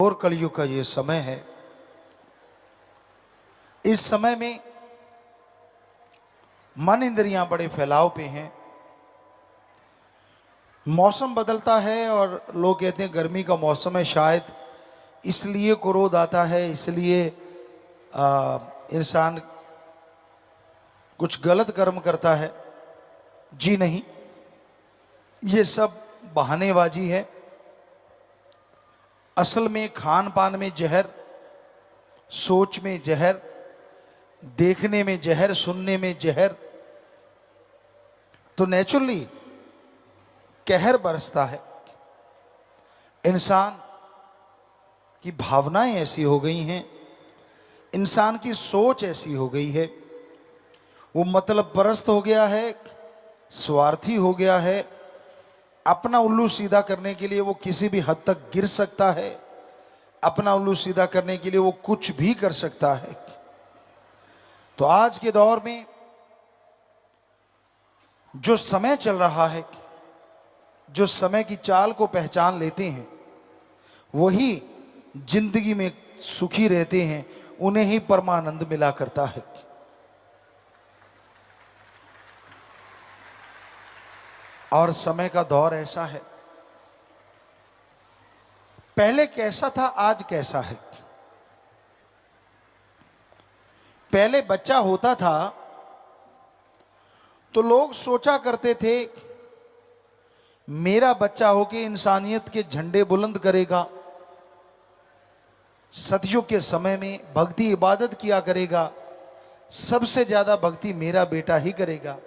घोर कलयुग का ये समय है। इस समय में मन इंद्रियां बड़े फैलाव पे हैं। मौसम बदलता है और लोग कहते हैं गर्मी का मौसम है, शायद इसलिए क्रोध आता है, इसलिए इंसान कुछ गलत कर्म करता है। जी नहीं, ये सब बहानेबाजी है। असल में खान पान में जहर, सोच में जहर, देखने में जहर, सुनने में जहर, तो नेचुरली कहर बरसता है। इंसान की भावनाएं ऐसी हो गई हैं, इंसान की सोच ऐसी हो गई है, वो मतलब परस्त हो गया है, स्वार्थी हो गया है। अपना उल्लू सीधा करने के लिए वो किसी भी हद तक गिर सकता है, अपना उल्लू सीधा करने के लिए वो कुछ भी कर सकता है। तो आज के दौर में जो समय चल रहा है, जो समय की चाल को पहचान लेते हैं वही जिंदगी में सुखी रहते हैं, उन्हें ही परमानंद मिला करता है। और समय का दौर ऐसा है, पहले कैसा था आज कैसा है। पहले बच्चा होता था तो लोग सोचा करते थे मेरा बच्चा होके इंसानियत के झंडे बुलंद करेगा, सदियों के समय में भक्ति इबादत किया करेगा, सबसे ज्यादा भक्ति मेरा बेटा ही करेगा,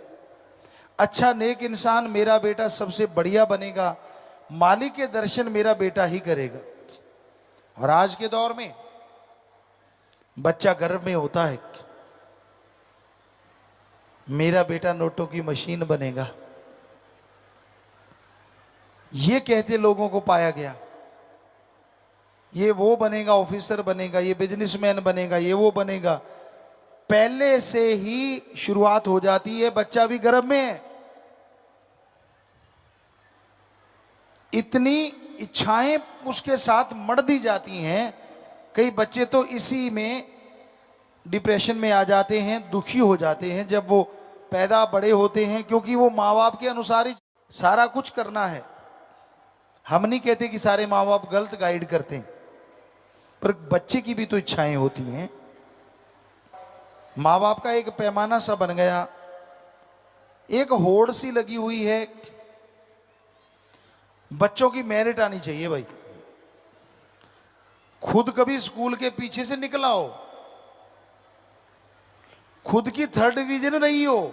अच्छा नेक इंसान मेरा बेटा सबसे बढ़िया बनेगा, मालिक के दर्शन मेरा बेटा ही करेगा। और आज के दौर में बच्चा गर्भ में होता है, मेरा बेटा नोटों की मशीन बनेगा, ये कहते लोगों को पाया गया। ये वो बनेगा, ऑफिसर बनेगा, ये बिजनेसमैन बनेगा, ये वो बनेगा। पहले से ही शुरुआत हो जाती है, बच्चा भी गर्भ में है। इतनी इच्छाएं उसके साथ मढ़ दी जाती हैं, कई बच्चे तो इसी में डिप्रेशन में आ जाते हैं, दुखी हो जाते हैं जब वो पैदा बड़े होते हैं, क्योंकि वो माँ बाप के अनुसार ही सारा कुछ करना है। हम नहीं कहते कि सारे माँ बाप गलत गाइड करते हैं, पर बच्चे की भी तो इच्छाएं होती हैं। माँ बाप का एक पैमाना सा बन गया, एक होड़ सी लगी हुई है, बच्चों की मेरिट आनी चाहिए भाई। खुद कभी स्कूल के पीछे से निकला हो, खुद की 3rd डिवीजन रही हो,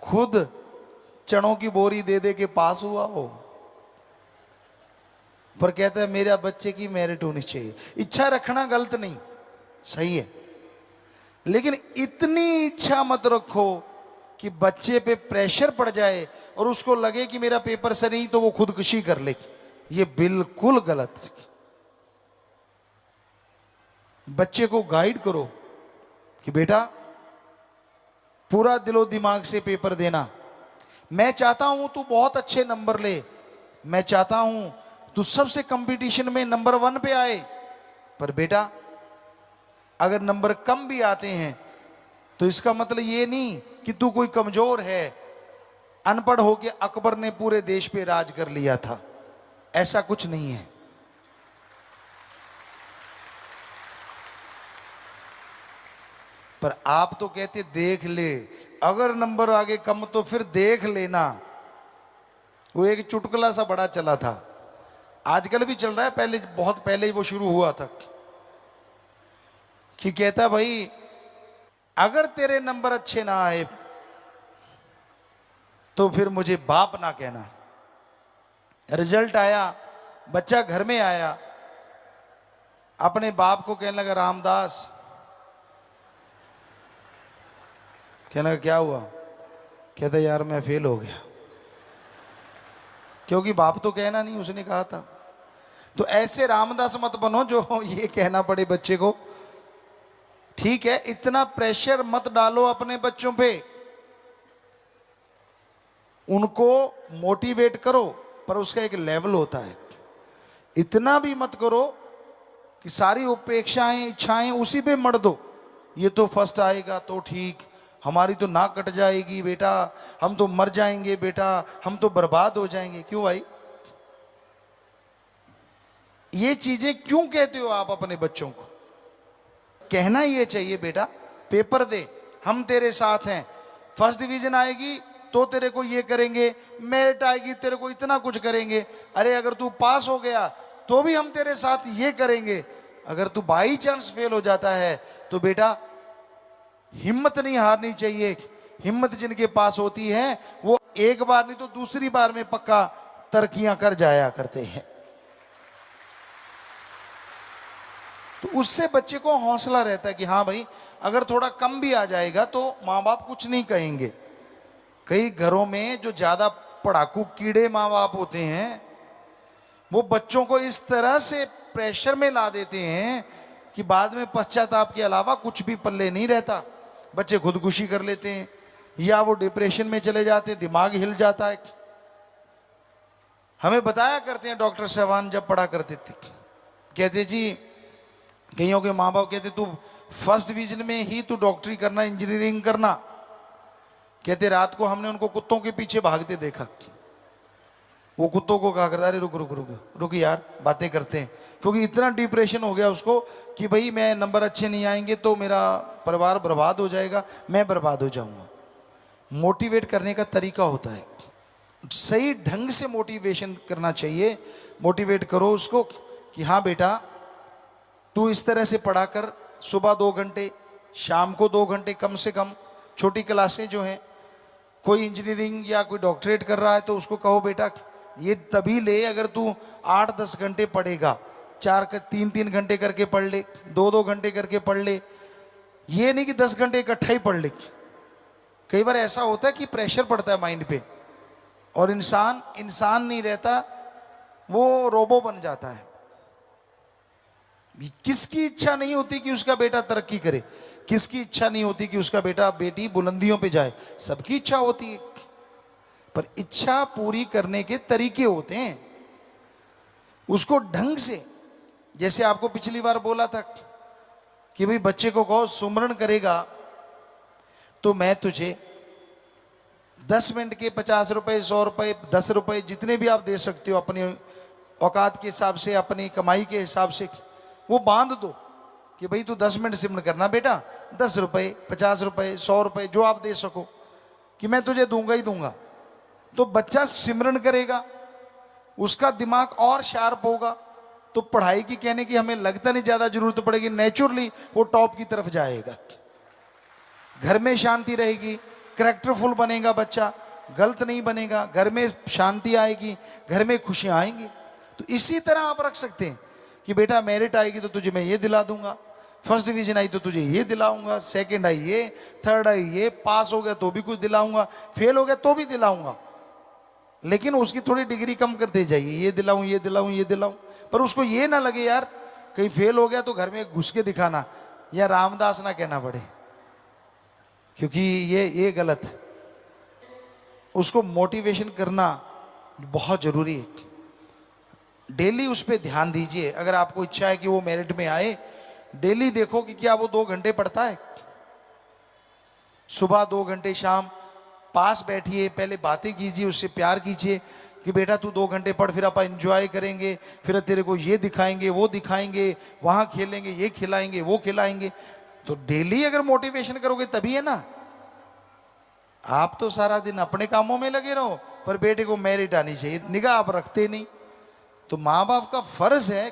खुद चनों की बोरी दे दे के पास हुआ हो, पर कहता है मेरा बच्चे की मेरिट होनी चाहिए। इच्छा रखना गलत नहीं, सही है, लेकिन इतनी इच्छा मत रखो कि बच्चे पे प्रेशर पड़ जाए और उसको लगे कि मेरा पेपर से नहीं तो वो खुदकुशी कर ले। ये बिल्कुल गलत। बच्चे को गाइड करो कि बेटा पूरा दिलो दिमाग से पेपर देना, मैं चाहता हूं तू बहुत अच्छे नंबर ले, मैं चाहता हूं तू सबसे कंपटीशन में नंबर 1 पे आए, पर बेटा अगर नंबर कम भी आते हैं तो इसका मतलब ये नहीं कि तू कोई कमजोर है। अनपढ़ होके अकबर ने पूरे देश पे राज कर लिया था, ऐसा कुछ नहीं है। पर आप तो कहते देख ले, अगर नंबर आगे कम तो फिर देख लेना। वो एक चुटकुला सा बड़ा चला था, आजकल भी चल रहा है, पहले बहुत पहले ही वो शुरू हुआ था, कि कहता भाई अगर तेरे नंबर अच्छे ना आए तो फिर मुझे बाप ना कहना। रिजल्ट आया, बच्चा घर में आया, अपने बाप को कहने लगा रामदास, कहने लगा क्या हुआ, कहता यार मैं फेल हो गया। क्योंकि बाप तो कहना नहीं, उसने कहा था। तो ऐसे रामदास मत बनो जो ये कहना पड़े बच्चे को। ठीक है, इतना प्रेशर मत डालो अपने बच्चों पे, उनको मोटिवेट करो, पर उसका एक लेवल होता है। इतना भी मत करो कि सारी उपेक्षाएं इच्छाएं उसी पे मर दो। ये तो फर्स्ट आएगा तो ठीक, हमारी तो नाक कट जाएगी बेटा, हम तो मर जाएंगे बेटा, हम तो बर्बाद हो जाएंगे। क्यों भाई? ये चीजें क्यों कहते हो आप अपने बच्चों को? कहना ये चाहिए बेटा पेपर दे, हम तेरे साथ हैं, फर्स्ट डिवीजन आएगी तो तेरे को ये करेंगे, मेरिट आएगी तेरे को इतना कुछ करेंगे, अरे अगर तू पास हो गया तो भी हम तेरे साथ ये करेंगे, अगर तू बाई चांस फेल हो जाता है तो बेटा हिम्मत नहीं हारनी चाहिए। हिम्मत जिनके पास होती है वो एक बार नहीं तो दूसरी बार में पक्का तरक्कियां कर जाया करते हैं। तो उससे बच्चे को हौसला रहता है कि हाँ भाई अगर थोड़ा कम भी आ जाएगा तो माँ बाप कुछ नहीं कहेंगे। कई घरों में जो ज्यादा पढ़ाकू कीड़े माँ बाप होते हैं वो बच्चों को इस तरह से प्रेशर में ला देते हैं कि बाद में पश्चाताप के अलावा कुछ भी पल्ले नहीं रहता। बच्चे खुदकुशी कर लेते हैं या वो डिप्रेशन में चले जाते हैं, दिमाग हिल जाता है। हमें बताया करते हैं डॉक्टर साहबान जब पढ़ा करते थे, कहते जी कईयों के माँ बाप कहते तू फर्स्ट डिवीजन में ही तू डॉक्टरी करना, इंजीनियरिंग करना। कहते रात को हमने उनको कुत्तों के पीछे भागते देखा। वो कुत्तों को कहा करता अरे रुक रुक रुक रुक यार बातें करते हैं, क्योंकि इतना डिप्रेशन हो गया उसको कि भाई मैं नंबर अच्छे नहीं आएंगे तो मेरा परिवार बर्बाद हो जाएगा, मैं बर्बाद हो जाऊंगा। मोटिवेट करने का तरीका होता है, सही ढंग से मोटिवेशन करना चाहिए। मोटिवेट करो उसको कि हाँ बेटा तू इस तरह से पढ़ा कर, सुबह 2 घंटे, शाम को 2 घंटे कम से कम। छोटी क्लासें जो हैं, कोई इंजीनियरिंग या कोई डॉक्टरेट कर रहा है तो उसको कहो बेटा ये तभी ले अगर तू 8-10 घंटे पढ़ेगा, 3-3 घंटे करके पढ़ ले, 2-2 घंटे करके पढ़ ले। ये नहीं कि 10 घंटे इकट्ठा ही पढ़ ले। कई बार ऐसा होता है कि प्रेशर पड़ता है माइंड पे और इंसान नहीं रहता, वो रोबो बन जाता है। किसकी इच्छा नहीं होती कि उसका बेटा तरक्की करे? किसकी इच्छा नहीं होती कि उसका बेटा बेटी बुलंदियों पे जाए? सबकी इच्छा होती है, पर इच्छा पूरी करने के तरीके होते हैं। उसको ढंग से, जैसे आपको पिछली बार बोला था कि भाई बच्चे को कहो सुमरण करेगा तो मैं तुझे 10 मिनट के 50 रुपए, 100 रुपए, 10 रुपए जितने भी आप दे सकते हो अपनी औकात के हिसाब से, अपनी कमाई के हिसाब से, वो बांध दो कि भाई तू 10 मिनट सिमरन करना बेटा, 10 रुपए, 50 रुपए, 100 रुपए जो आप दे सको कि मैं तुझे दूंगा ही दूंगा। तो बच्चा सिमरन करेगा, उसका दिमाग और शार्प होगा, तो पढ़ाई की कहने की हमें लगता नहीं ज्यादा जरूरत पड़ेगी, नेचुरली वो टॉप की तरफ जाएगा। घर में शांति रहेगी, कैरेक्टरफुल बनेगा बच्चा, गलत नहीं बनेगा, घर में शांति आएगी, घर में खुशियां आएंगी। तो इसी तरह आप रख सकते हैं कि बेटा मेरिट आएगी तो तुझे मैं ये दिला दूंगा, फर्स्ट डिवीजन आई तो तुझे ये दिलाऊंगा, सेकंड आई ये, थर्ड आई ये, पास हो गया तो भी कुछ दिलाऊंगा, फेल हो गया तो भी दिलाऊंगा, लेकिन उसकी थोड़ी डिग्री कम करते जाइए, ये दिलाऊं ये दिलाऊं ये दिलाऊं। पर उसको ये ना लगे यार कहीं फेल हो गया तो घर में घुस के दिखाना या रामदास ना कहना पड़े, क्योंकि ये गलत है। उसको मोटिवेशन करना बहुत जरूरी है। डेली उस पर ध्यान दीजिए। अगर आपको इच्छा है कि वो मेरिट में आए, डेली देखो कि क्या वो 2 घंटे पढ़ता है, सुबह 2 घंटे, शाम पास बैठिए, पहले बातें कीजिए, उससे प्यार कीजिए कि बेटा तू 2 घंटे पढ़, फिर आप एंजॉय करेंगे, फिर तेरे को ये दिखाएंगे वो दिखाएंगे, वहां खेलेंगे, ये खिलाएंगे वो खिलाएंगे। तो डेली अगर मोटिवेशन करोगे तभी है ना। आप तो सारा दिन अपने कामों में लगे रहो, पर बेटे को मेरिट आनी चाहिए, निगाह आप रखते नहीं। तो माँ बाप का फर्ज है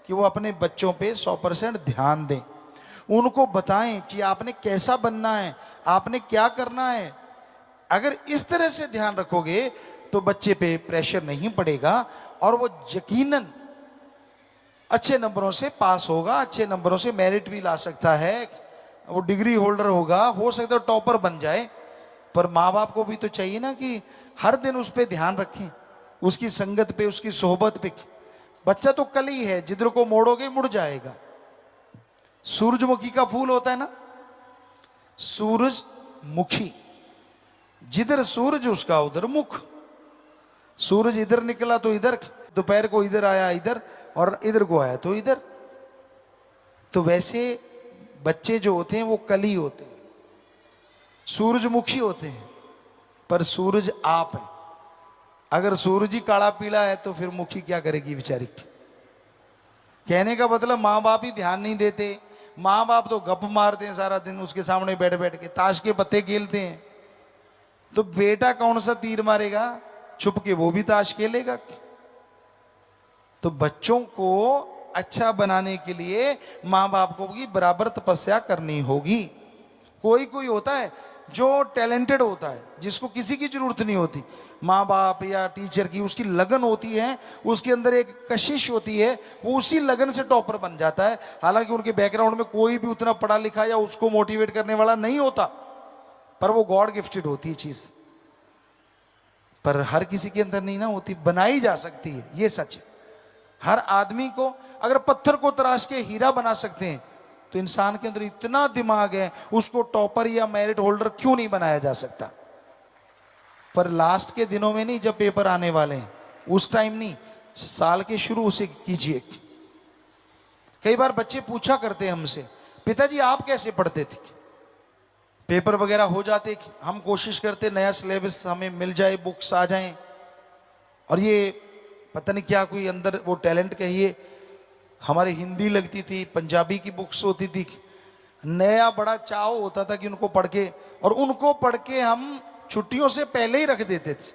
कि वो अपने बच्चों पे 100% ध्यान दें, उनको बताएं कि आपने कैसा बनना है, आपने क्या करना है। अगर इस तरह से ध्यान रखोगे तो बच्चे पे प्रेशर नहीं पड़ेगा और वो यकीनन अच्छे नंबरों से पास होगा, अच्छे नंबरों से मेरिट भी ला सकता है, वो डिग्री होल्डर होगा, हो सकता है टॉपर बन जाए। पर माँ बाप को भी तो चाहिए ना कि हर दिन उस पर ध्यान रखें, उसकी संगत पे, उसकी सोहबत पे। बच्चा तो कली है, जिधर को मोड़ोगे मुड़ जाएगा। सूरजमुखी का फूल होता है ना, सूरजमुखी, जिधर सूरज उसका उधर मुख। सूरज इधर निकला तो इधर, दोपहर को इधर आया इधर, और इधर को आया तो इधर। तो वैसे बच्चे जो होते हैं वो कली होते हैं, सूरजमुखी होते हैं, पर सूरज आप है। अगर सूरज ही काला पीला है तो फिर मुखी क्या करेगी बेचारी। कहने का मतलब माँ बाप ही ध्यान नहीं देते। माँ बाप तो गप मारते हैं सारा दिन, उसके सामने बैठ बैठ के ताश के पत्ते खेलते हैं। तो बेटा कौन सा तीर मारेगा, छुप के वो भी ताश खेलेगा। तो बच्चों को अच्छा बनाने के लिए माँ बाप को भी बराबर तपस्या करनी होगी। कोई कोई होता है जो टैलेंटेड होता है, जिसको किसी की जरूरत नहीं होती, माँ बाप या टीचर की, उसकी लगन होती है, उसके अंदर एक कशिश होती है, वो उसी लगन से टॉपर बन जाता है। हालांकि उनके बैकग्राउंड में कोई भी उतना पढ़ा लिखा या उसको मोटिवेट करने वाला नहीं होता, पर वो गॉड गिफ्टेड होती है चीज। पर हर किसी के अंदर नहीं ना होती, बनाई जा सकती है, ये सच है। हर आदमी को अगर पत्थर को तराश के हीरा बना सकते हैं, तो इंसान के अंदर इतना दिमाग है, उसको टॉपर या मेरिट होल्डर क्यों नहीं बनाया जा सकता। पर लास्ट के दिनों में नहीं, जब पेपर आने वाले हैं उस टाइम नहीं, साल के शुरू से कीजिए। कई बार बच्चे पूछा करते हैं हमसे, पिताजी आप कैसे पढ़ते थे। पेपर वगैरह हो जाते, हम कोशिश करते नया सिलेबस हमें मिल जाए, बुक्स आ जाएं, और ये पता नहीं क्या कोई अंदर वो टैलेंट कहिए। हमारे हिंदी लगती थी, पंजाबी की बुक्स होती थी, नया बड़ा चाव होता था कि उनको पढ़ के, और उनको पढ़ के हम छुट्टियों से पहले ही रख देते थे।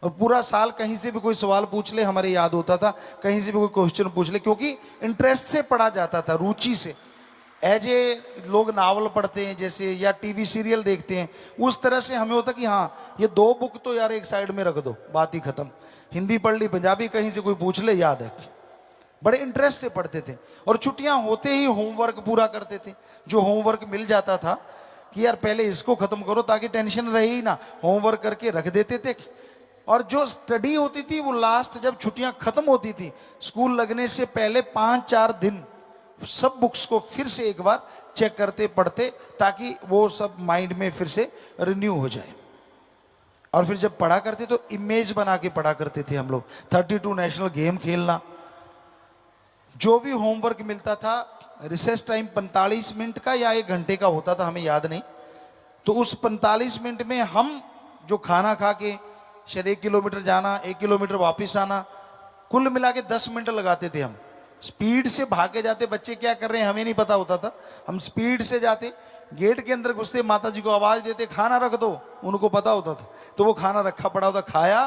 और पूरा साल कहीं से भी कोई सवाल पूछ ले हमारे याद होता था, कहीं से भी कोई क्वेश्चन पूछ ले, क्योंकि इंटरेस्ट से पढ़ा जाता था, रुचि से। एज ए लोग नावल पढ़ते हैं जैसे, या टीवी सीरियल देखते हैं, उस तरह से हमें होता कि हाँ ये दो बुक तो यार एक साइड में रख दो, बात ही खत्म। हिंदी पढ़ ली, पंजाबी कहीं से कोई पूछ ले याद है। बड़े इंटरेस्ट से पढ़ते थे, और छुट्टियां होते ही होमवर्क पूरा करते थे। जो होमवर्क मिल जाता था कि यार पहले इसको खत्म करो ताकि टेंशन रहे ही ना, होमवर्क करके रख देते थे। और जो स्टडी होती थी वो लास्ट जब छुट्टियां खत्म होती थी, स्कूल लगने से पहले 5-4 दिन सब बुक्स को फिर से एक बार चेक करते पढ़ते, ताकि वो सब माइंड में फिर से रिन्यू हो जाए। और फिर जब पढ़ा करते तो इमेज बना के पढ़ा करते थे हम लोग। 32 नेशनल गेम खेलना, जो भी होमवर्क मिलता था, रिसेस टाइम 45 मिनट का या 1 घंटे का होता था, हमें याद नहीं। तो उस 45 मिनट में हम जो खाना खा के शायद 1 किलोमीटर जाना, 1 किलोमीटर वापस आना, कुल मिला के 10 मिनट लगाते थे। हम स्पीड से भागे जाते, बच्चे क्या कर रहे हैं हमें नहीं पता होता था, हम स्पीड से जाते, गेट के अंदर घुसते, माता जी को आवाज देते खाना रख दो, उनको पता होता था, तो वो खाना रखा पड़ा होता, खाया,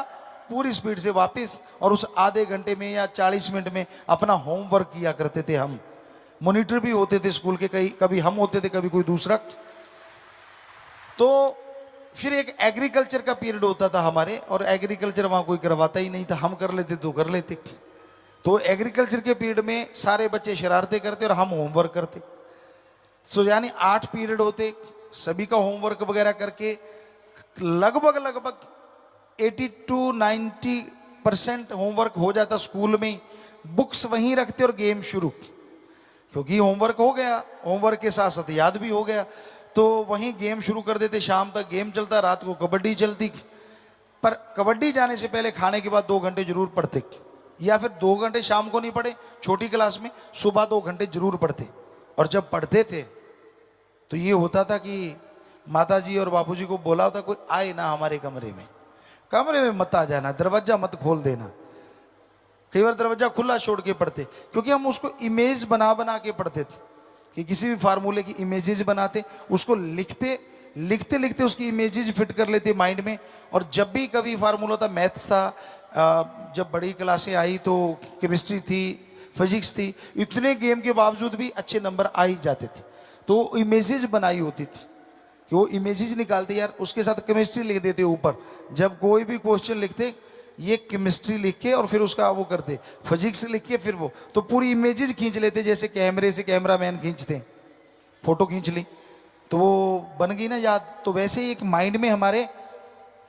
पूरी स्पीड से वापस, और उस आधे घंटे में या 40 मिनट में अपना होमवर्क किया करते थे हम। मॉनिटर भी होते थे स्कूल के, कभी हम होते थे, कभी कोई दूसरा। तो फिर एक एग्रीकल्चर का पीरियड होता था हमारे, और एग्रीकल्चर वहां कोई करवाता ही नहीं था, हम कर लेते तो कर लेते। तो एग्रीकल्चर के पीरियड में सारे बच्चे शरारतें करते और हम होमवर्क करते। सो यानी 8 पीरियड होते, सभी का होमवर्क वगैरह करके लगभग 80 to 90% होमवर्क हो जाता स्कूल में। बुक्स वहीं रखते और गेम शुरू, क्योंकि होमवर्क हो गया, होमवर्क के साथ साथ याद भी हो गया, तो वहीं गेम शुरू कर देते। शाम तक गेम चलता, रात को कबड्डी चलती। पर कबड्डी जाने से पहले खाने के बाद 2 घंटे जरूर पढ़ते, या फिर 2 घंटे शाम को नहीं पढ़े छोटी क्लास में, सुबह 2 घंटे जरूर पढ़ते। और जब पढ़ते थे तो ये होता था कि माताजी और बापूजी को बोला होता कोई आए ना हमारे कमरे में मत आ जाना, दरवाजा मत खोल देना। कई बार दरवाजा खुला छोड़ के पढ़ते, क्योंकि हम उसको इमेज बना बना के पढ़ते थे, कि किसी भी फार्मूले की इमेजेस बनाते, उसको लिखते लिखते उसकी इमेजेस फिट कर लेते माइंड में। और जब भी कभी फार्मूला था, मैथ्स था, जब बड़ी क्लासें आई तो केमिस्ट्री थी, फिजिक्स थी, इतने गेम के बावजूद भी अच्छे नंबर आ ही जाते थे। तो इमेजेस बनाई होती थी कि वो इमेजेस निकालते, यार उसके साथ केमिस्ट्री लिख देते ऊपर। जब कोई भी क्वेश्चन लिखते, ये केमिस्ट्री लिख के और फिर उसका वो करते, फिजिक्स लिख के, फिर वो तो पूरी इमेजेस खींच लेते, जैसे कैमरे से कैमरामैन खींचते, फोटो खींच ली तो वो बन गई ना याद। तो वैसे ही एक माइंड में हमारे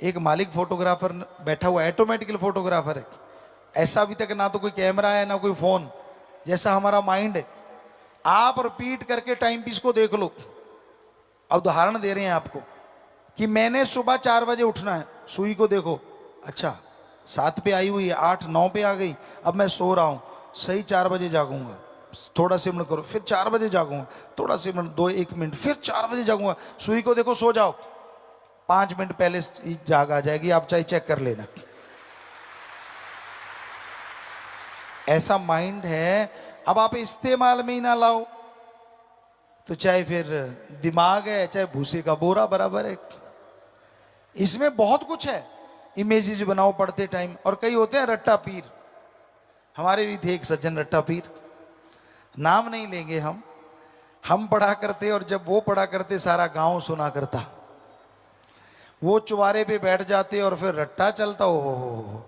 एक मालिक फोटोग्राफर बैठा हुआ, ऑटोमेटिकल फोटोग्राफर है। ऐसा अभी तक ना तो कोई कैमरा है ना कोई फोन, जैसा हमारा माइंड है। आप रिपीट करके टाइम पीस को देख लो। अब उदाहरण दे रहे हैं आपको कि मैंने सुबह 4 बजे उठना है, सुई को देखो, अच्छा 7 पे आई हुई है, 8-9 पे आ गई, अब मैं सो रहा हूं, सही 4 बजे जागूंगा, थोड़ा सिमरण करो, फिर 4 बजे जागूंगा, थोड़ा सिमरण, 1 मिनट, फिर 4 बजे जागूंगा। सुई को देखो, सो जाओ, 5 मिनट पहले जाग आ जाएगी, आप चाहे चेक कर लेना। ऐसा माइंड है। अब आप इस्तेमाल में ही ना लाओ तो चाहे फिर दिमाग है चाहे भूसे का बोरा बराबर है। इसमें बहुत कुछ है, इमेजेस बनाओ पढ़ते टाइम। और कई होते हैं रट्टा पीर, हमारे भी थे एक सज्जन रट्टा पीर, नाम नहीं लेंगे हम पढ़ा करते, और जब वो पढ़ा करते सारा गांव सुना करता। वो चुबारे पे बैठ जाते और फिर रट्टा चलता, हो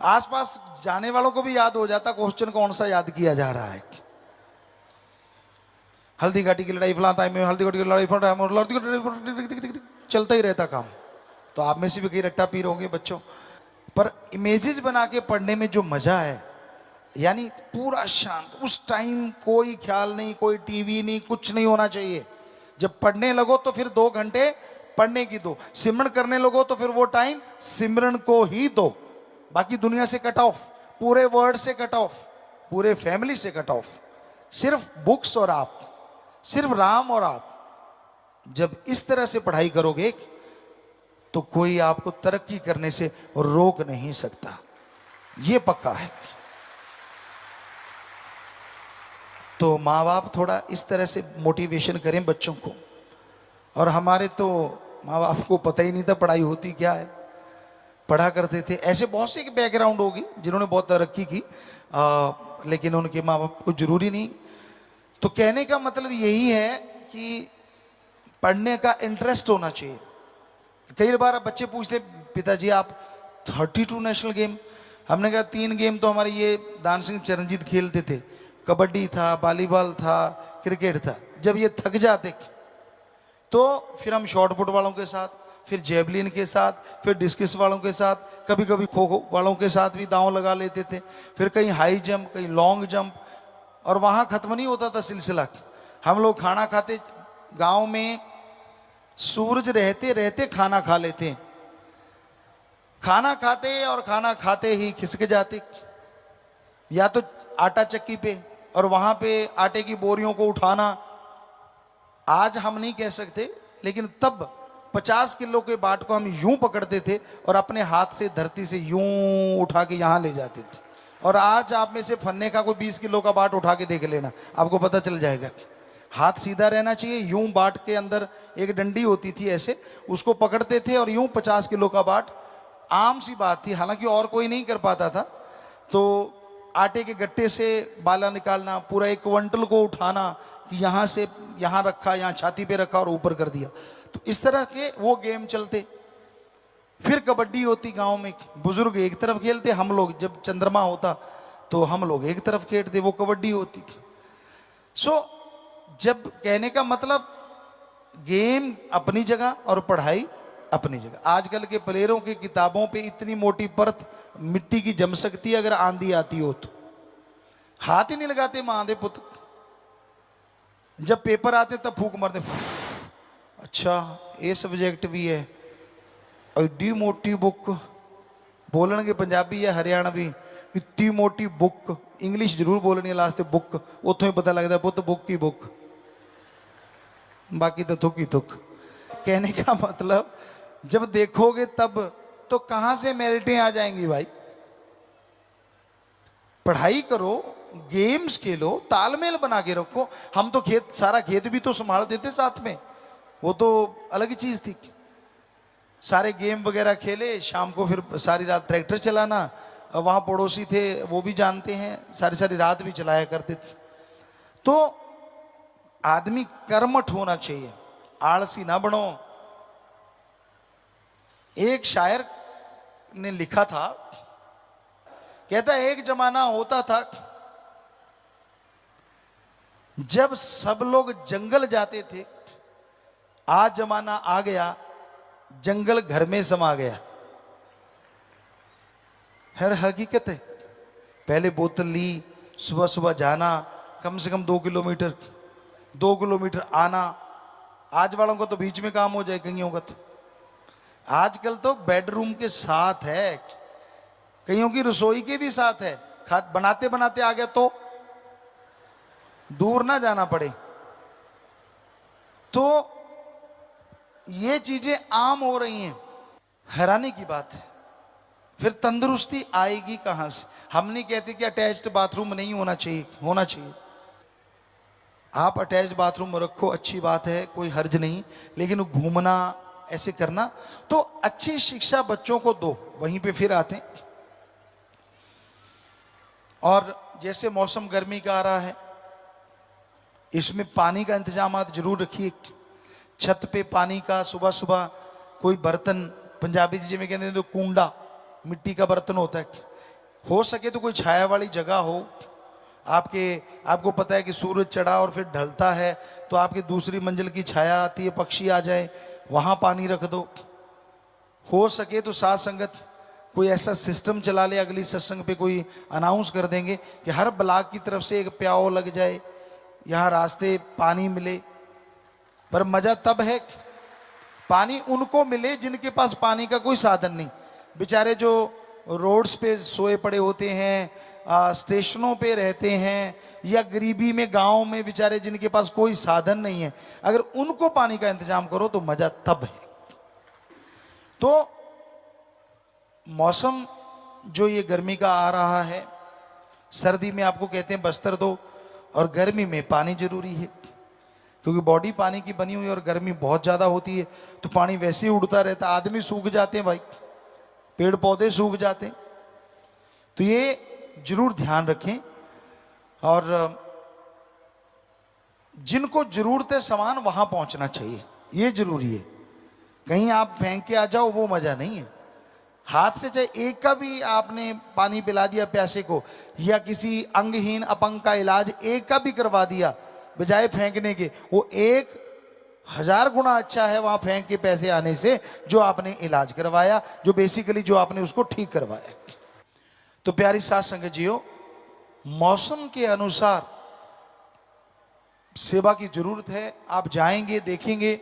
आसपास जाने वालों को भी याद हो जाता क्वेश्चन कौन सा याद किया जा रहा है। हल्दी घाटी की लड़ाई फलां टाइम में, हल्दी घाटी की लड़ाई फलां टाइम में, चलता ही रहता काम। तो आप में से भी कई रट्टा पीर होंगे बच्चों। पर इमेजेस बना के पढ़ने में जो मजा है, यानी पूरा शांत, उस टाइम कोई ख्याल नहीं, कोई टीवी नहीं, कुछ नहीं होना चाहिए। जब पढ़ने लगो तो फिर 2 घंटे पढ़ने की दो, सिमरण करने लगो तो फिर वो टाइम सिमरण को ही दो। बाकी दुनिया से कट ऑफ, पूरे वर्ल्ड से कट ऑफ, पूरे फैमिली से कट ऑफ, सिर्फ बुक्स और आप, सिर्फ राम और आप। जब इस तरह से पढ़ाई करोगे तो कोई आपको तरक्की करने से रोक नहीं सकता, ये पक्का है। तो माँ बाप थोड़ा इस तरह से मोटिवेशन करें बच्चों को। और हमारे तो माँ बाप को पता ही नहीं था पढ़ाई होती क्या है, पढ़ा करते थे। ऐसे बहुत से बैकग्राउंड होगी जिन्होंने बहुत तरक्की की, लेकिन उनके माँ बाप को जरूरी नहीं। तो कहने का मतलब यही है कि पढ़ने का इंटरेस्ट होना चाहिए। कई बार बच्चे पूछते पिताजी आप 32 नेशनल गेम, हमने कहा 3 गेम तो हमारे ये दान सिंह चरणजीत खेलते थे, कबड्डी था, वॉलीबॉल था, क्रिकेट था। जब ये थक जाते तो फिर हम शॉर्ट पुट वालों के साथ, फिर जेवलिन के साथ, फिर डिस्कस वालों के साथ, कभी कभी खो खो वालों के साथ भी दांव लगा लेते थे। फिर कहीं हाई जंप, कहीं लॉन्ग जंप, और वहां खत्म नहीं होता था सिलसिला। हम लोग खाना खाते, गांव में सूरज रहते रहते खाना खा लेते, खाना खाते और खाना खाते ही खिसक जाते, या तो आटा चक्की पे, और वहां पे आटे की बोरियों को उठाना। आज हम नहीं कह सकते, लेकिन तब 50 किलो के बाट को हम यूं पकड़ते थे और अपने हाथ से धरती से यूं उठा के यहां ले जाते थे। और आज आप में से फन्ने का कोई 20 किलो का बाट उठा के देख लेना, आपको पता चल जाएगा। हाथ सीधा रहना चाहिए, यूं बाट के अंदर एक डंडी होती थी, ऐसे उसको पकड़ते थे और यूं 50 किलो का बाट, आम सी बात थी, हालांकि और कोई नहीं कर पाता था। तो आटे के गट्टे से बाला निकालना, पूरा 1 क्विंटल को उठाना, कि यहाँ से यहाँ रखा, यहाँ छाती पे रखा और ऊपर कर दिया। तो इस तरह के वो गेम चलते। फिर कबड्डी होती गांव में, बुजुर्ग एक तरफ खेलते, हम लोग जब चंद्रमा होता तो हम लोग एक तरफ खेलते, वो कबड्डी होती। जब कहने का मतलब गेम अपनी जगह और पढ़ाई अपनी जगह। आजकल के प्लेयरों की किताबों पे इतनी मोटी परत मिट्टी की जम सकती है, अगर आंधी आती हो तो हाथ ही नहीं लगाते मां दे पुत्र। जब पेपर आते तब फूक मारते, अच्छा ये सब्जेक्ट भी है, एडी मोटी बुक, बोलन के पंजाबी है हरियाणवी, इतनी मोटी बुक, इंग्लिश जरूर बोलनी लास्ट बुक, उतों ही पता लगता पुत बुक की बुक, बाकी तो थुक ही थुक। कहने का मतलब जब देखोगे तब तो कहां से मेरिटें आ जाएंगी भाई। पढ़ाई करो, गेम्स खेलो, तालमेल बना के रखो। हम तो सारा खेत भी तो संभालते थे साथ में, वो तो अलग ही चीज थी। सारे गेम वगैरह खेले, शाम को फिर सारी रात ट्रैक्टर चलाना, वहां पड़ोसी थे वो भी जानते हैं, सारी सारी रात भी चलाया करते थे। तो आदमी कर्मठ होना चाहिए, आलसी ना बनो। एक शायर ने लिखा था, कहता एक जमाना होता था जब सब लोग जंगल जाते थे, आज जमाना आ गया जंगल घर में समा गया। हर हकीकत है। पहले बोतल ली, सुबह सुबह जाना, कम से कम 2 किलोमीटर, 2 किलोमीटर आना। आज वालों को तो बीच में काम हो जाए कईयों का। तो आजकल तो बेडरूम के साथ है, कईयों की रसोई के भी साथ है। बनाते बनाते आ गया तो दूर ना जाना पड़े। तो ये चीजें आम हो रही हैं, हैरानी की बात है। फिर तंदुरुस्ती आएगी कहां से? हम नहीं कहते कि अटैच्ड बाथरूम नहीं होना चाहिए, होना चाहिए। आप अटैच्ड बाथरूम रखो, अच्छी बात है, कोई हर्ज नहीं, लेकिन घूमना ऐसे करना, तो अच्छी शिक्षा बच्चों को दो। वहीं पे फिर आते हैं, और जैसे मौसम गर्मी का आ रहा है, इसमें पानी का इंतजाम आप जरूर रखिए। छत पे पानी का सुबह सुबह कोई बर्तन, पंजाबी जी में कहते हैं तो कूंडा, मिट्टी का बर्तन होता है, हो सके तो कोई छाया वाली जगह हो आपको पता है कि सूरज चढ़ा और फिर ढलता है तो आपकी दूसरी मंजिल की छाया आती है, पक्षी आ जाए, वहां पानी रख दो। हो सके तो साथ संगत कोई ऐसा सिस्टम चला ले, अगली सत्संग पे कोई अनाउंस कर देंगे कि हर ब्लॉक की तरफ से एक प्याओ लग जाए, यहाँ रास्ते पानी मिले। पर मजा तब है पानी उनको मिले जिनके पास पानी का कोई साधन नहीं। बेचारे जो रोड्स पे सोए पड़े होते हैं, स्टेशनों पे रहते हैं, या गरीबी में गांव में बेचारे जिनके पास कोई साधन नहीं है, अगर उनको पानी का इंतजाम करो तो मजा तब है। तो मौसम जो ये गर्मी का आ रहा है, सर्दी में आपको कहते हैं बस्तर दो, और गर्मी में पानी जरूरी है, क्योंकि बॉडी पानी की बनी हुई है और गर्मी बहुत ज्यादा होती है, तो पानी वैसे ही उड़ता रहता, आदमी सूख जाते हैं भाई, पेड़ पौधे सूख जाते हैं। तो ये जरूर ध्यान रखें, और जिनको जरूरत है सामान वहां पहुंचना चाहिए, ये जरूरी है। कहीं आप फेंक के आ जाओ वो मजा नहीं है। हाथ से चाहे एक का भी आपने पानी पिला दिया प्यासे को, या किसी अंगहीन अपंग का इलाज एक का भी करवा दिया बजाय फेंकने के, वो 1000 गुना अच्छा है वहां फेंक के पैसे आने से, जो आपने इलाज करवाया, जो बेसिकली जो आपने उसको ठीक करवाया। तो प्यारी साथ संगत जियो, मौसम के अनुसार सेवा की जरूरत है। आप जाएंगे देखेंगे,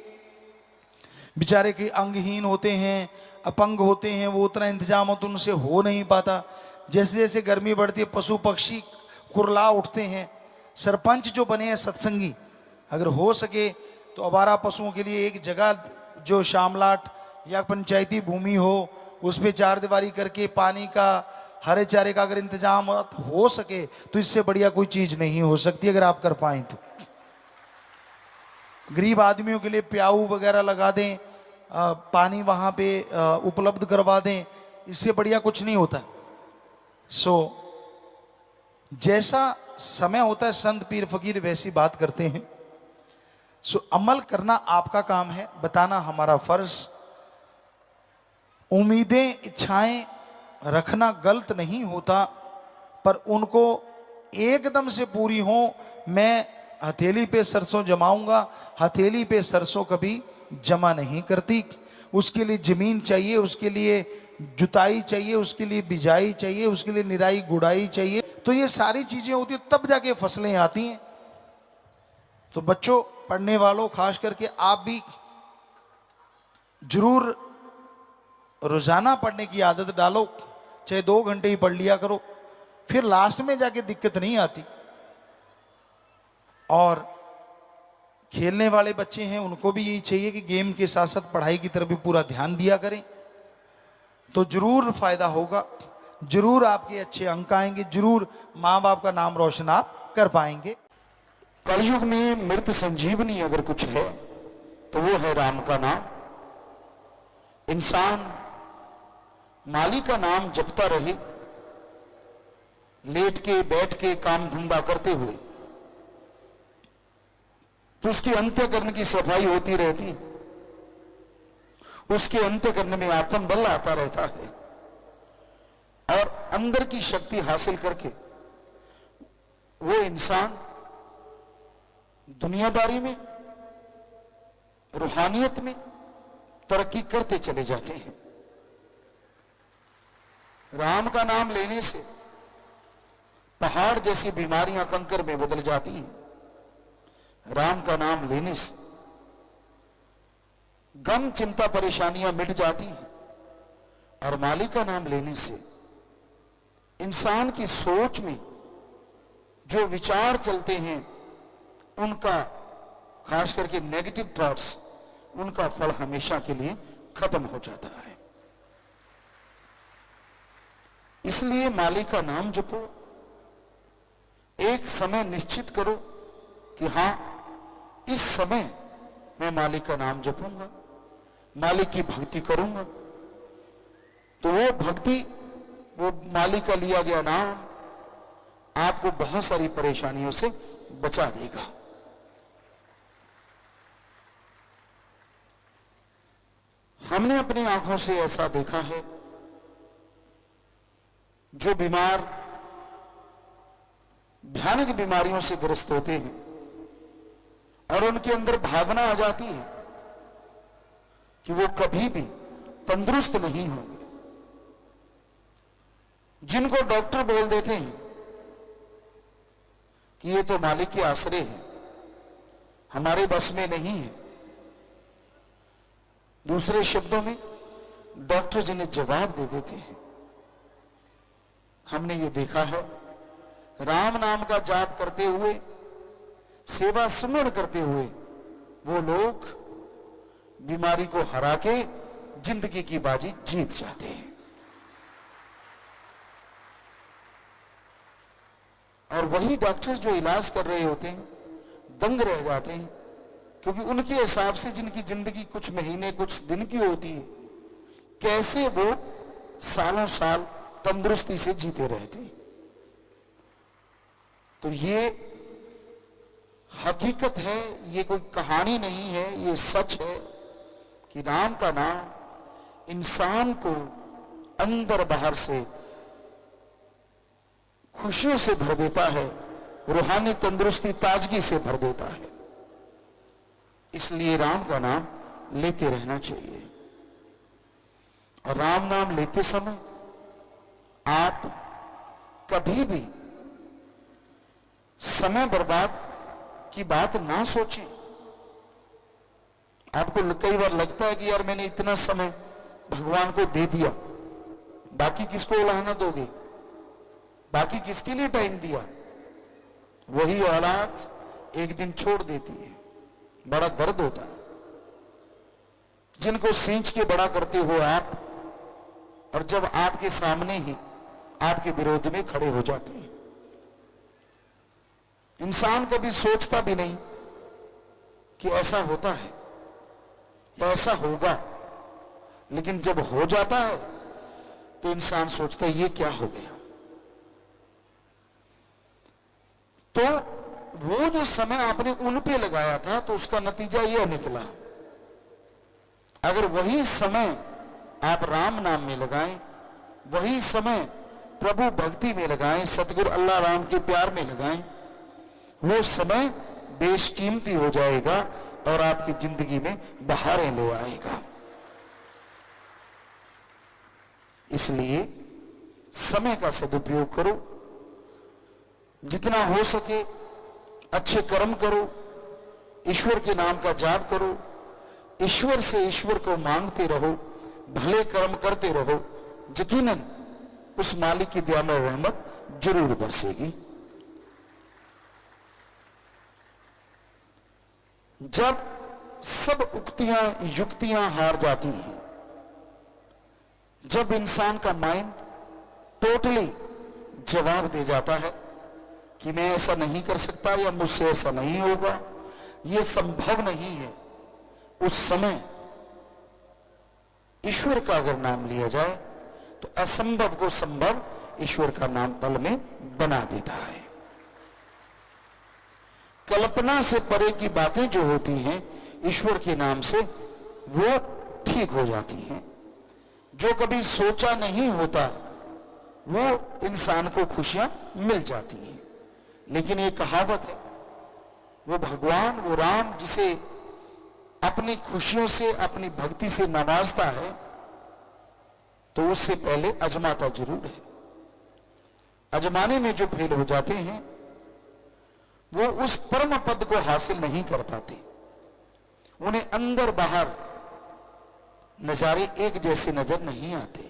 बेचारे के अंगहीन होते हैं, अपंग होते हैं, वो उतना इंतजाम तो उनसे हो नहीं पाता। जैसे जैसे गर्मी बढ़ती है पशु पक्षी कुरला उठते हैं। सरपंच जो बने हैं सत्संगी, अगर हो सके तो आवारा पशुओं के लिए एक जगह जो शामलाट या पंचायती भूमि हो, उस पर 4 दीवारी करके पानी का, हरे चारे का अगर इंतजाम हो सके तो इससे बढ़िया कोई चीज नहीं हो सकती, अगर आप कर पाए तो। गरीब आदमियों के लिए प्याऊ वगैरह लगा दें, पानी वहां पे उपलब्ध करवा दें, इससे बढ़िया कुछ नहीं होता। जैसा समय होता है संत पीर फकीर वैसी बात करते हैं। अमल करना आपका काम है, बताना हमारा फर्ज। उम्मीदें इच्छाएं रखना गलत नहीं होता, पर उनको एकदम से पूरी हो। मैं हथेली पे सरसों जमाऊंगा, हथेली पे सरसों कभी जमा नहीं करती। उसके लिए जमीन चाहिए, उसके लिए जुताई चाहिए, उसके लिए बिजाई चाहिए, उसके लिए निराई गुड़ाई चाहिए। तो ये सारी चीजें होती है तब जाके फसलें आती हैं। तो बच्चों, पढ़ने वालों, खास करके आप भी जरूर रोजाना पढ़ने की आदत डालो, चाहे 2 घंटे ही पढ़ लिया करो, फिर लास्ट में जाके दिक्कत नहीं आती। और खेलने वाले बच्चे हैं, उनको भी यही चाहिए कि गेम के साथ साथ पढ़ाई की तरफ भी पूरा ध्यान दिया करें, तो जरूर फायदा होगा, जरूर आपके अच्छे अंक आएंगे, जरूर माँ बाप का नाम रोशन आप कर पाएंगे। कलयुग में मृत संजीवनी अगर कुछ है तो वो है राम का नाम। इंसान मालिक का नाम जपता रहे, लेट के बैठ के काम धंधा करते हुए, तो उसके अंतःकरण की सफाई होती रहती, उसके अंतःकरण में आत्मबल आता रहता है, और अंदर की शक्ति हासिल करके वो इंसान दुनियादारी में, रूहानियत में तरक्की करते चले जाते हैं। राम का नाम लेने से पहाड़ जैसी बीमारियां कंकर में बदल जाती हैं। राम का नाम लेने से गम चिंता परेशानियां मिट जाती हैं, और मालिक का नाम लेने से इंसान की सोच में जो विचार चलते हैं उनका, खास करके नेगेटिव थॉट्स, उनका फल हमेशा के लिए खत्म हो जाता है। इसलिए मालिक का नाम जपो। एक समय निश्चित करो कि हां, इस समय मैं मालिक का नाम जपूंगा, मालिक की भक्ति करूंगा। तो वो भक्ति, वो मालिक का लिया गया नाम आपको बहुत सारी परेशानियों से बचा देगा। हमने अपनी आंखों से ऐसा देखा है, जो बीमार भयानक बीमारियों से ग्रस्त होते हैं और उनके अंदर भावना आ जाती है कि वो कभी भी तंदुरुस्त नहीं होंगे, जिनको डॉक्टर बोल देते हैं कि ये तो मालिक के आश्रय है, हमारे बस में नहीं है। दूसरे शब्दों में डॉक्टर जिन्हें जवाब दे देते हैं। हमने ये देखा है, राम नाम का जाप करते हुए, सेवा सुमरण करते हुए वो लोग बीमारी को हरा के जिंदगी की बाजी जीत जाते हैं। और वही डॉक्टर जो इलाज कर रहे होते हैं दंग रह जाते हैं, क्योंकि उनके हिसाब से जिनकी जिंदगी कुछ महीने कुछ दिन की होती है, कैसे वो सालों साल तंदुरुस्ती से जीते रहते हैं। तो ये हकीकत है, ये कोई कहानी नहीं है, ये सच है कि राम का नाम इंसान को अंदर बाहर से खुशियों से भर देता है, रूहानी तंदुरुस्ती ताजगी से भर देता है। इसलिए राम का नाम लेते रहना चाहिए। और राम नाम लेते समय आप कभी भी समय बर्बाद की बात ना सोचें। आपको कई बार लगता है कि यार मैंने इतना समय भगवान को दे दिया, बाकी किसको उलाहना दोगे, बाकी किसके लिए टाइम दिया। वही औलाद एक दिन छोड़ देती है, बड़ा दर्द होता है। जिनको सींच के बड़ा करते हो आप, और जब आपके सामने ही आपके विरोध में खड़े हो जाते हैं। इंसान कभी सोचता भी नहीं कि ऐसा होता है या ऐसा होगा, लेकिन जब हो जाता है तो इंसान सोचता है ये क्या हो गया। तो वो जो समय आपने उन पे लगाया था तो उसका नतीजा यह निकला। अगर वही समय आप राम नाम में लगाएं, वही समय प्रभु भक्ति में लगाएं, सतगुरु अल्लाह राम के प्यार में लगाएं, वो समय बेशकीमती हो जाएगा और आपकी जिंदगी में बहारें ले आएगा। इसलिए समय का सदुपयोग करो, जितना हो सके अच्छे कर्म करो, ईश्वर के नाम का जाप करो, ईश्वर से ईश्वर को मांगते रहो, भले कर्म करते रहो। यकीनन उस मालिक की दया में रहमत जरूर बरसेगी। जब सब उक्तियां युक्तियां हार जाती हैं, जब इंसान का माइंड टोटली जवाब दे जाता है कि मैं ऐसा नहीं कर सकता या मुझसे ऐसा नहीं होगा, यह संभव नहीं है, उस समय ईश्वर का अगर नाम लिया जाए तो असंभव को संभव ईश्वर का नाम पल में बना देता है। कल्पना से परे की बातें जो होती हैं ईश्वर के नाम से वो ठीक हो जाती हैं। जो कभी सोचा नहीं होता वो इंसान को खुशियां मिल जाती हैं। लेकिन ये कहावत है, वो भगवान, वो राम जिसे अपनी खुशियों से, अपनी भक्ति से नवाजता है, तो उससे पहले अजमाता जरूर है। अजमाने में जो फेल हो जाते हैं वो उस परम पद को हासिल नहीं कर पाते। उन्हें अंदर बाहर नजारे एक जैसे नजर नहीं आते।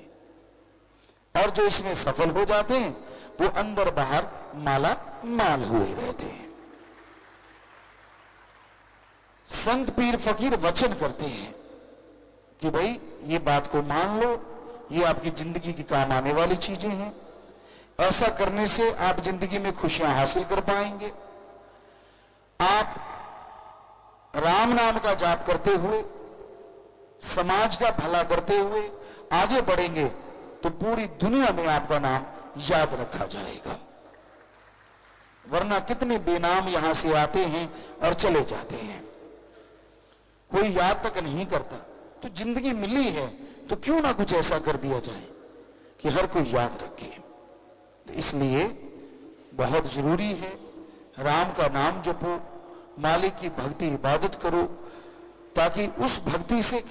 और जो इसमें सफल हो जाते हैं वो अंदर बाहर माला माल हुए रहते हैं। संत पीर फकीर वचन करते हैं कि भाई ये बात को मान लो, ये आपकी जिंदगी की काम आने वाली चीजें हैं, ऐसा करने से आप जिंदगी में खुशियां हासिल कर पाएंगे। आप राम नाम का जाप करते हुए, समाज का भला करते हुए आगे बढ़ेंगे तो पूरी दुनिया में आपका नाम याद रखा जाएगा। वरना कितने बेनाम यहां से आते हैं और चले जाते हैं, कोई याद तक नहीं करता। तो जिंदगी मिली है तो क्यों ना कुछ ऐसा कर दिया जाए कि हर कोई याद रखे। तो इसलिए बहुत जरूरी है राम का नाम जपो, मालिक की भक्ति इबादत करो, ताकि उस भक्ति से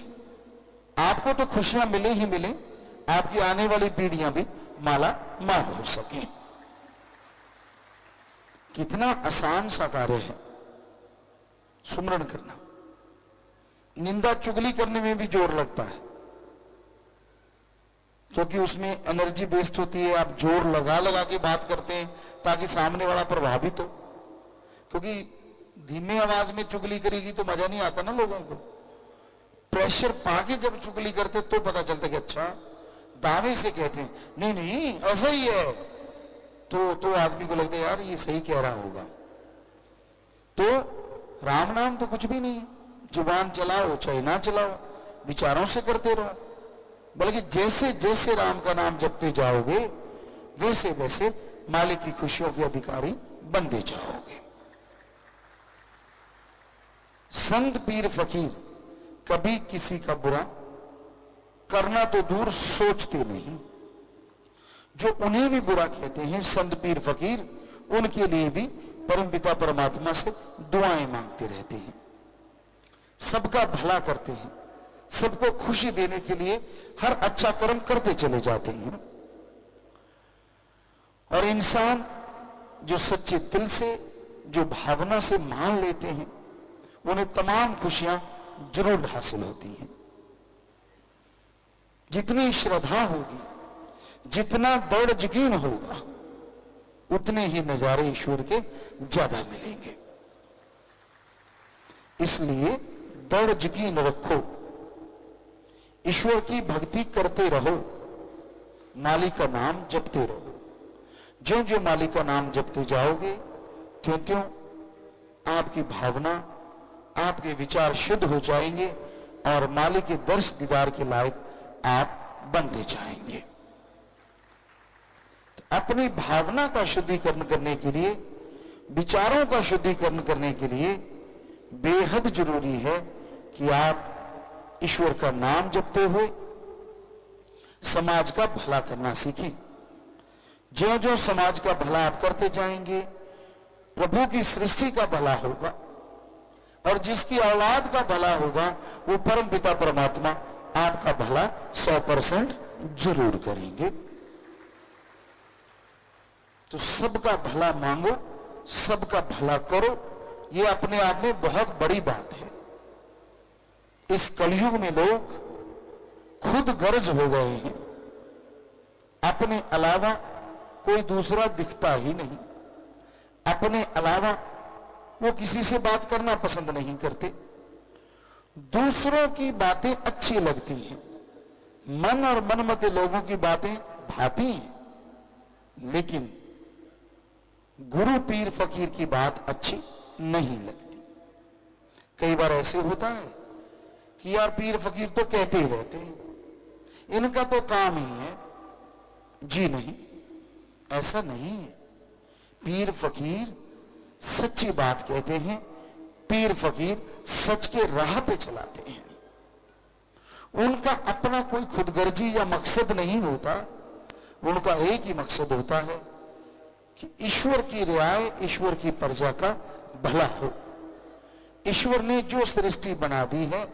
आपको तो खुशियां मिले ही मिले, आपकी आने वाली पीढ़ियां भी माला माल हो सके। कितना आसान सा कार्य है सुमरण करना। निंदा चुगली करने में भी जोर लगता है, क्योंकि उसमें एनर्जी वेस्ट होती है। आप जोर लगा लगा के बात करते हैं ताकि सामने वाला प्रभावित हो, क्योंकि धीमे आवाज में चुगली करेगी तो मजा नहीं आता ना लोगों को। प्रेशर पाके जब चुगली करते तो पता चलता कि अच्छा, दावे से कहते हैं नहीं नहीं ऐसा ही है, तो आदमी को लगता है यार ये सही कह रहा होगा। तो राम नाम तो कुछ भी नहीं है, जुबान चलाओ चाहे ना चलाओ, विचारों से करते रहो। बल्कि जैसे जैसे राम का नाम जपते जाओगे वैसे वैसे मालिक की खुशियों के अधिकारी बनते जाओगे। संत पीर फकीर कभी किसी का बुरा करना तो दूर सोचते नहीं। जो उन्हें भी बुरा कहते हैं संत पीर फकीर, उनके लिए भी परमपिता परमात्मा से दुआएं मांगते रहते हैं, सबका भला करते हैं, सबको खुशी देने के लिए हर अच्छा कर्म करते चले जाते हैं। और इंसान जो सच्चे दिल से, जो भावना से मान लेते हैं, उन्हें तमाम खुशियां जरूर हासिल होती हैं। जितनी श्रद्धा होगी, जितना दृढ़ यकीन होगा, उतने ही नजारे ईश्वर के ज्यादा मिलेंगे। इसलिए दृढ़ यकीन रखो, ईश्वर की भक्ति करते रहो, मालिक का नाम जपते रहो। ज्यों ज्यों मालिक का नाम जपते जाओगे त्यों त्यों आपकी भावना, आपके विचार शुद्ध हो जाएंगे और मालिक के दर्श दीदार के लायक आप बनते जाएंगे। तो अपनी भावना का शुद्धिकरण करने के लिए, विचारों का शुद्धिकरण करने के लिए बेहद जरूरी है कि आप ईश्वर का नाम जपते हुए समाज का भला करना सीखें। ज्यों ज्यों समाज का भला आप करते जाएंगे, प्रभु की सृष्टि का भला होगा, और जिसकी औलाद का भला होगा वो परमपिता परमात्मा आपका भला 100% जरूर करेंगे। तो सबका भला मांगो, सबका भला करो, ये अपने आप में बहुत बड़ी बात है। इस कलयुग में लोग खुद गर्ज हो गए हैं, अपने अलावा कोई दूसरा दिखता ही नहीं, अपने अलावा वो किसी से बात करना पसंद नहीं करते। दूसरों की बातें अच्छी लगती हैं, मन और मनमते लोगों की बातें भाती हैं, लेकिन गुरु पीर फकीर की बात अच्छी नहीं लगती। कई बार ऐसे होता है कि यार पीर फकीर तो कहते ही रहते हैं, इनका तो काम ही है। जी नहीं, ऐसा नहीं है। पीर फकीर सच्ची बात कहते हैं, पीर फकीर सच के राह पे चलाते हैं। उनका अपना कोई खुदगर्जी या मकसद नहीं होता, उनका एक ही मकसद होता है कि ईश्वर की रियाय, ईश्वर की प्रजा का भला हो। ईश्वर ने जो सृष्टि बना दी है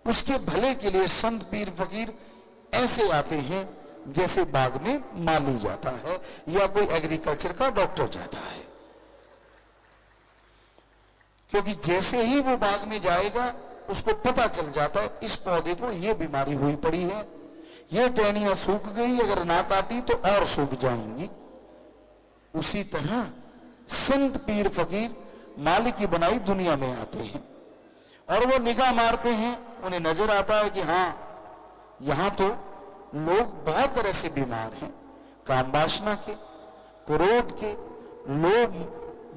उसके भले के लिए संत पीर फकीर ऐसे आते हैं जैसे बाग में माली जाता है या कोई एग्रीकल्चर का डॉक्टर जाता है। क्योंकि जैसे ही वो बाग में जाएगा उसको पता चल जाता है इस पौधे को ये बीमारी हुई पड़ी है, ये टहनियां सूख गई, अगर ना काटी तो और सूख जाएंगी। उसी तरह संत पीर फकीर मालिक की बनाई दुनिया में आते हैं और वो निगाह मारते हैं, उन्हें नजर आता है कि हाँ, यहां तो लोग बहुत तरह से बीमार हैं, काम वासना के, क्रोध के, लोभ,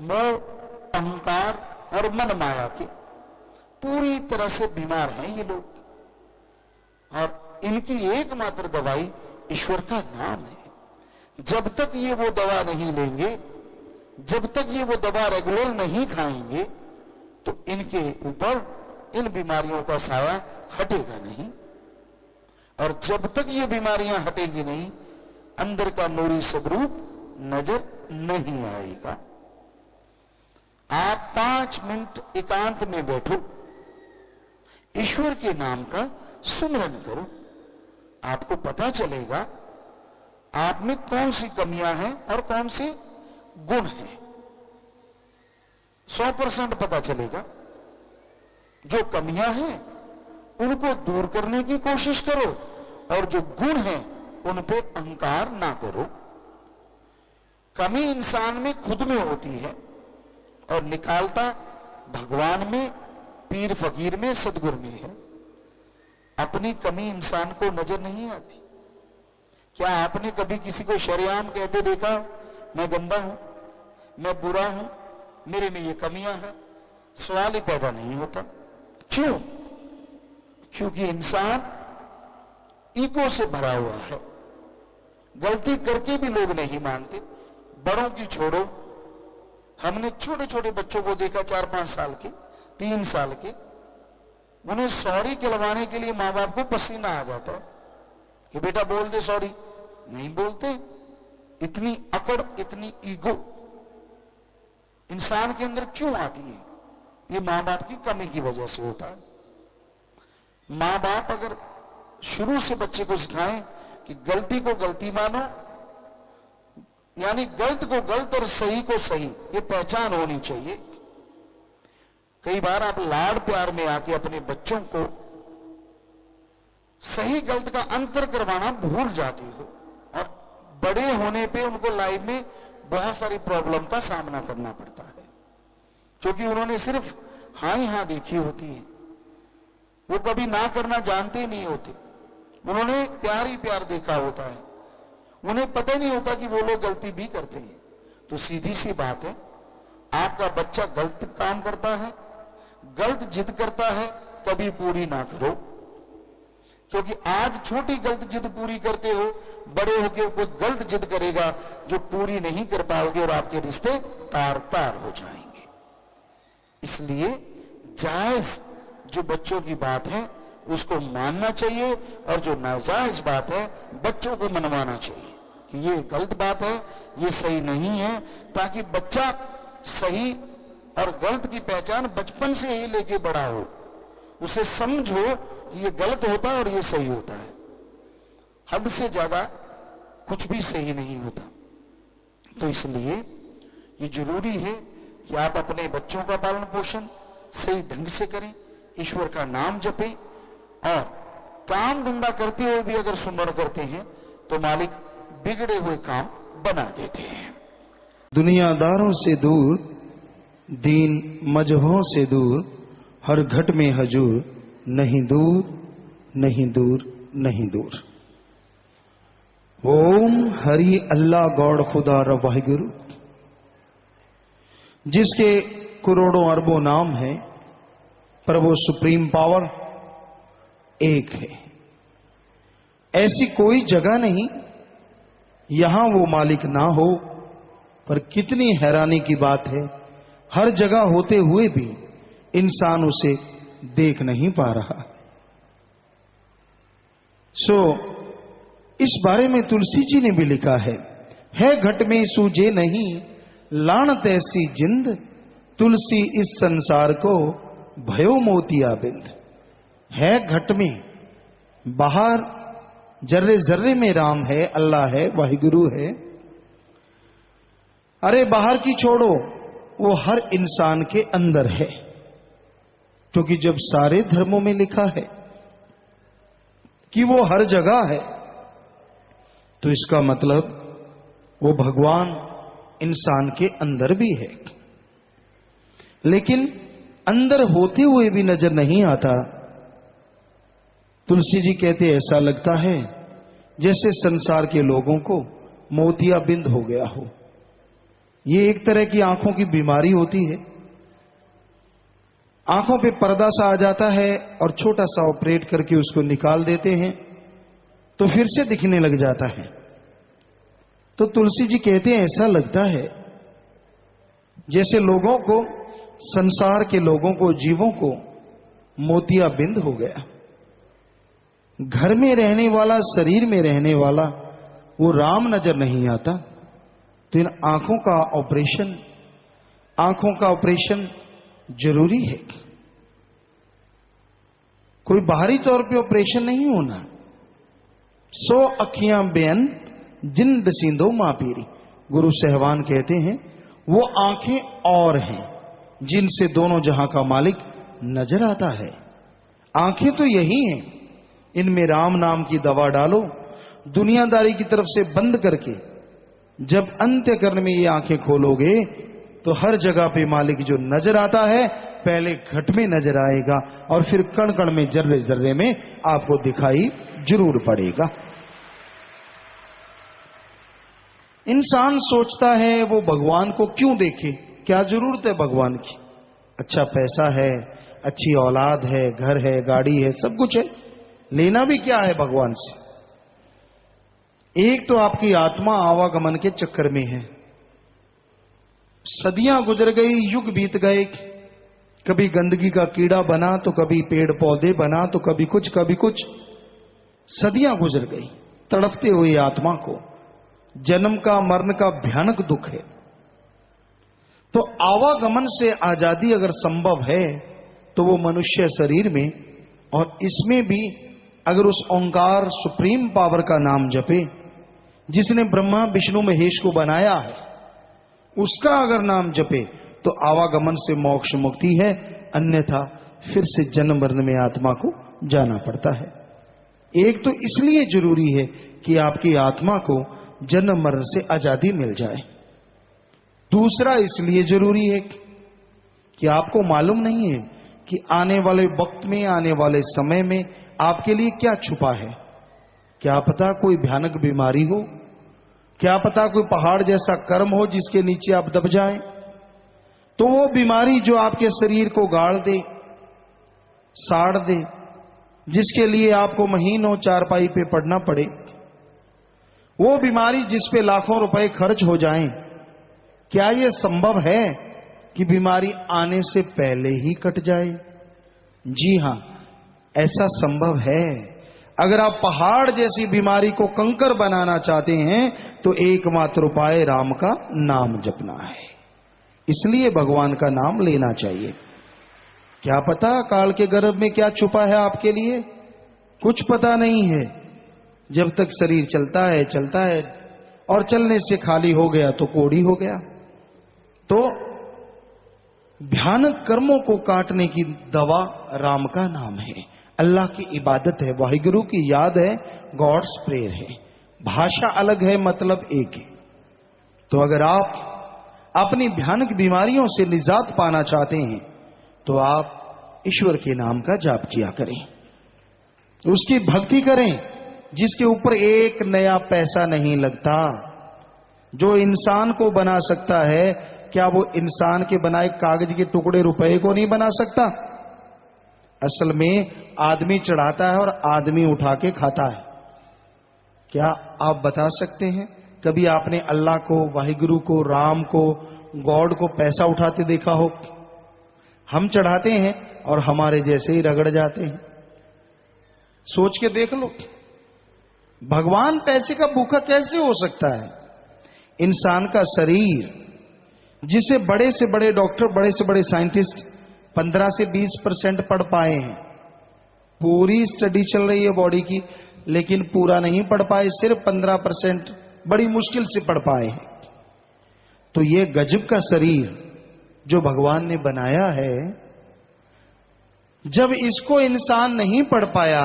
मोह, अहंकार और मन माया के पूरी तरह से बीमार हैं ये लोग। और इनकी एकमात्र दवाई ईश्वर का नाम है। जब तक ये वो दवा नहीं लेंगे, जब तक ये वो दवा रेगुलर नहीं खाएंगे, तो इनके ऊपर इन बीमारियों का साया हटेगा नहीं। और जब तक ये बीमारियां हटेंगी नहीं, अंदर का नूरी स्वरूप नजर नहीं आएगा। आप 5 मिनट एकांत में बैठो, ईश्वर के नाम का सुमरन करो, आपको पता चलेगा आप में कौन सी कमियां हैं और कौन से गुण हैं। 100% पता चलेगा। जो कमियां हैं उनको दूर करने की कोशिश करो और जो गुण हैं उन पे अहंकार ना करो। कमी इंसान में खुद में होती है और निकालता भगवान में, पीर फकीर में, सदगुरु में है। अपनी कमी इंसान को नजर नहीं आती। क्या आपने कभी किसी को शरेआम कहते देखा, मैं गंदा हूं, मैं बुरा हूं, मेरे में ये कमियां हैं? सवाल ही पैदा नहीं होता। क्यों? क्योंकि इंसान ईगो से भरा हुआ है। गलती करके भी लोग नहीं मानते। बड़ों की छोड़ो, हमने छोटे छोटे बच्चों को देखा 4-5 साल के, 3 साल के, उन्हें सॉरी कहलवाने के लिए माँ बाप को पसीना आ जाता है कि बेटा बोल दे सॉरी, नहीं बोलते। इतनी अकड़, इतनी ईगो इंसान के अंदर क्यों आती है? ये माँ बाप की कमी की वजह से होता है। माँ बाप अगर शुरू से बच्चे को सिखाएं कि गलती को गलती मानो, यानी गलत को गलत और सही को सही, ये पहचान होनी चाहिए। कई बार आप लाड प्यार में आके अपने बच्चों को सही गलत का अंतर करवाना भूल जाते हो और बड़े होने पे उनको लाइफ में बहुत सारी प्रॉब्लम का सामना करना पड़ता है, क्योंकि उन्होंने सिर्फ हाँ ही हाँ देखी होती है। वो कभी ना करना जानते ही नहीं होते। उन्होंने प्यार ही प्यार देखा होता है। उन्हें पता ही नहीं होता कि वो लोग गलती भी करते हैं। तो सीधी सी बात है, आपका बच्चा गलत काम करता है, गलत जिद करता है, कभी पूरी ना करो। क्योंकि आज छोटी गलत जिद पूरी करते हो, बड़े होकर कोई गलत जिद करेगा जो पूरी नहीं कर पाओगे और आपके रिश्ते तार तार हो जाएंगे। इसलिए जायज जो बच्चों की बात है उसको मानना चाहिए और जो नाजायज बात है बच्चों को मनवाना चाहिए कि ये गलत बात है, ये सही नहीं है, ताकि बच्चा सही और गलत की पहचान बचपन से ही लेके बड़ा हो। उसे समझो कि ये गलत होता है और ये सही होता है। हद से ज्यादा कुछ भी सही नहीं होता। तो इसलिए ये जरूरी है कि आप अपने बच्चों का पालन पोषण सही ढंग से करें, ईश्वर का नाम जपें और काम धंधा करते हुए भी अगर सुमरण करते हैं तो मालिक बिगड़े हुए काम बना देते हैं। दुनियादारों से दूर, दीन मजहबों से दूर, हर घट में हजूर, नहीं दूर, नहीं दूर, नहीं दूर। ओम हरि अल्लाह गॉड खुदा र वाहिगुरु, जिसके करोड़ों अरबों नाम है, पर वो सुप्रीम पावर एक है। ऐसी कोई जगह नहीं यहां वो मालिक ना हो। पर कितनी हैरानी की बात है, हर जगह होते हुए भी इंसान उसे देख नहीं पा रहा। इस बारे में तुलसी जी ने भी लिखा है घट में सूझे नहीं लानत ऐसी जिंद, तुलसी इस संसार को भयो मोतिया बिंद। है घट में, बाहर जर्रे जर्रे में राम है, अल्लाह है, वाहिगुरु है। अरे बाहर की छोड़ो, वो हर इंसान के अंदर है। क्योंकि जब सारे धर्मों में लिखा है कि वो हर जगह है, तो इसका मतलब वो भगवान इंसान के अंदर भी है, लेकिन अंदर होते हुए भी नजर नहीं आता। तुलसी जी कहते ऐसा लगता है जैसे संसार के लोगों को मोतियाबिंद हो गया हो। ये एक तरह की आंखों की बीमारी होती है। आंखों पे पर्दा सा आ जाता है और छोटा सा ऑपरेट करके उसको निकाल देते हैं तो फिर से दिखने लग जाता है। तो तुलसी जी कहते हैं ऐसा लगता है जैसे लोगों को, संसार के लोगों को, जीवों को मोतियाबिंद हो गया। घर में रहने वाला, शरीर में रहने वाला वो राम नजर नहीं आता। तो इन आंखों का ऑपरेशन जरूरी है। कोई बाहरी तौर पे ऑपरेशन नहीं होना। 100 अखियां बेन जिन डसींदो मापीरी, गुरु सहवान कहते हैं वो आंखें और हैं जिनसे दोनों जहां का मालिक नजर आता है। आंखें तो यही हैं, इनमें राम नाम की दवा डालो, दुनियादारी की तरफ से बंद करके जब अंत्यकरण में ये आंखें खोलोगे तो हर जगह पे मालिक जो नजर आता है पहले घट में नजर आएगा और फिर कण कण में, जर्रे जर्रे में आपको दिखाई जरूर पड़ेगा। इंसान सोचता है वो भगवान को क्यों देखे, क्या जरूरत है भगवान की। अच्छा पैसा है, अच्छी औलाद है, घर है, गाड़ी है, सब कुछ है, लेना भी क्या है भगवान से। एक तो आपकी आत्मा आवागमन के चक्कर में है। सदियां गुजर गई, युग बीत गए, कभी गंदगी का कीड़ा बना तो कभी पेड़ पौधे बना तो कभी कुछ। सदियां गुजर गई, तड़पते हुए आत्मा को जन्म का, मरण का भयानक दुख है। तो आवागमन से आजादी अगर संभव है तो वो मनुष्य शरीर में और इसमें भी अगर उस ओंकार सुप्रीम पावर का नाम जपे, जिसने ब्रह्मा विष्णु महेश को बनाया है, उसका अगर नाम जपे तो आवागमन से मोक्ष मुक्ति है। अन्यथा फिर से जन्म मरण में आत्मा को जाना पड़ता है। एक तो इसलिए जरूरी है कि आपकी आत्मा को जन्म मरण से आजादी मिल जाए। दूसरा इसलिए जरूरी है कि आपको मालूम नहीं है कि आने वाले वक्त में, आने वाले समय में आपके लिए क्या छुपा है। क्या पता कोई भयानक बीमारी हो, क्या पता कोई पहाड़ जैसा कर्म हो जिसके नीचे आप दब जाएं। तो वो बीमारी जो आपके शरीर को गाड़ दे, साड़ दे, जिसके लिए आपको महीनों चारपाई पे पड़ना पड़े, वो बीमारी जिस पे लाखों रुपए खर्च हो जाएं, क्या यह संभव है कि बीमारी आने से पहले ही कट जाए? जी हां, ऐसा संभव है। अगर आप पहाड़ जैसी बीमारी को कंकर बनाना चाहते हैं तो एकमात्र उपाय राम का नाम जपना है। इसलिए भगवान का नाम लेना चाहिए। क्या पता काल के गर्भ में क्या छुपा है आपके लिए, कुछ पता नहीं है। जब तक शरीर चलता है और चलने से खाली हो गया तो कोड़ी हो गया। तो भयानक कर्मों को काटने की दवा राम का नाम है, अल्लाह की इबादत है, वाहिगुरु की याद है, गॉड्स प्रेयर है। भाषा अलग है, मतलब एक है। तो अगर आप अपनी भयानक बीमारियों से निजात पाना चाहते हैं तो आप ईश्वर के नाम का जाप किया करें, उसकी भक्ति करें, जिसके ऊपर एक नया पैसा नहीं लगता। जो इंसान को बना सकता है, क्या वो इंसान के बनाए कागज के टुकड़े रुपए को नहीं बना सकता? असल में आदमी चढ़ाता है और आदमी उठा के खाता है। क्या आप बता सकते हैं कभी आपने अल्लाह को, वाहिगुरु को, राम को, गॉड को पैसा उठाते देखा हो? हम चढ़ाते हैं और हमारे जैसे ही रगड़ जाते हैं। सोच के देख लो, भगवान पैसे का भूखा कैसे हो सकता है? इंसान का शरीर, जिसे बड़े से बड़े डॉक्टर, बड़े से बड़े साइंटिस्ट 15 से 20% पढ़ पाए हैं। पूरी स्टडी चल रही है बॉडी की, लेकिन पूरा नहीं पढ़ पाए, सिर्फ 15% बड़ी मुश्किल से पढ़ पाए हैं। तो ये गजब का शरीर जो भगवान ने बनाया है, जब इसको इंसान नहीं पढ़ पाया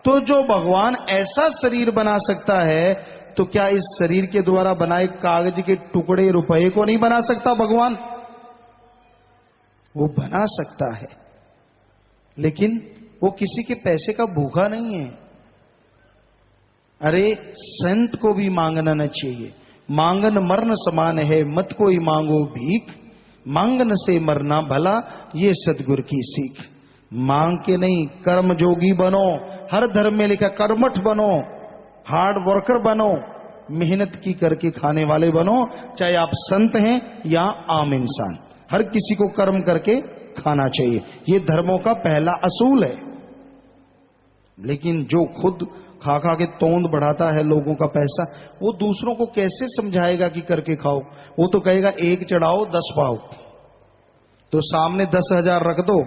तो जो भगवान ऐसा शरीर बना सकता है तो क्या इस शरीर के द्वारा बनाए कागज के टुकड़े रुपए को नहीं बना सकता भगवान? वो बना सकता है, लेकिन वो किसी के पैसे का भूखा नहीं है। अरे संत को भी मांगना न चाहिए। मांगन मरण समान है, मत कोई मांगो भीख, मांगन से मरना भला, ये सदगुरु की सीख। मांग के नहीं, कर्म जोगी बनो। हर धर्म में लिखा कर्मठ बनो, हार्ड वर्कर बनो, मेहनत की करके खाने वाले बनो, चाहे आप संत हैं या आम इंसान। हर किसी को कर्म करके खाना चाहिए, ये धर्मों का पहला असूल है। लेकिन जो खुद खा खा के तोंद बढ़ाता है लोगों का पैसा, वो दूसरों को कैसे समझाएगा कि करके खाओ? वो तो कहेगा एक चढ़ाओ 10 पाओ। तो सामने 10,000 रख दो,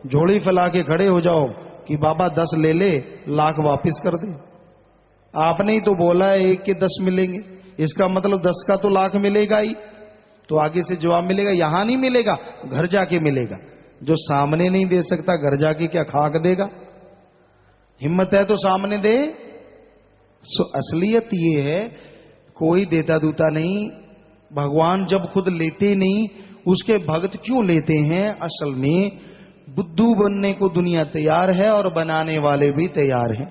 झोली फैला के खड़े हो जाओ कि बाबा 10 ले ले, लाख वापस कर दे। आपने ही तो बोला है 1 के 10 मिलेंगे, इसका मतलब 10 का तो लाख मिलेगा ही। तो आगे से जवाब मिलेगा, यहां नहीं मिलेगा, घर जाके मिलेगा। जो सामने नहीं दे सकता, घर जाके क्या खाक देगा? हिम्मत है तो सामने दे। सो असलियत ये है, कोई देता दूता नहीं। भगवान जब खुद लेते नहीं, उसके भक्त क्यों लेते हैं? असल में बुद्धू बनने को दुनिया तैयार है और बनाने वाले भी तैयार हैं।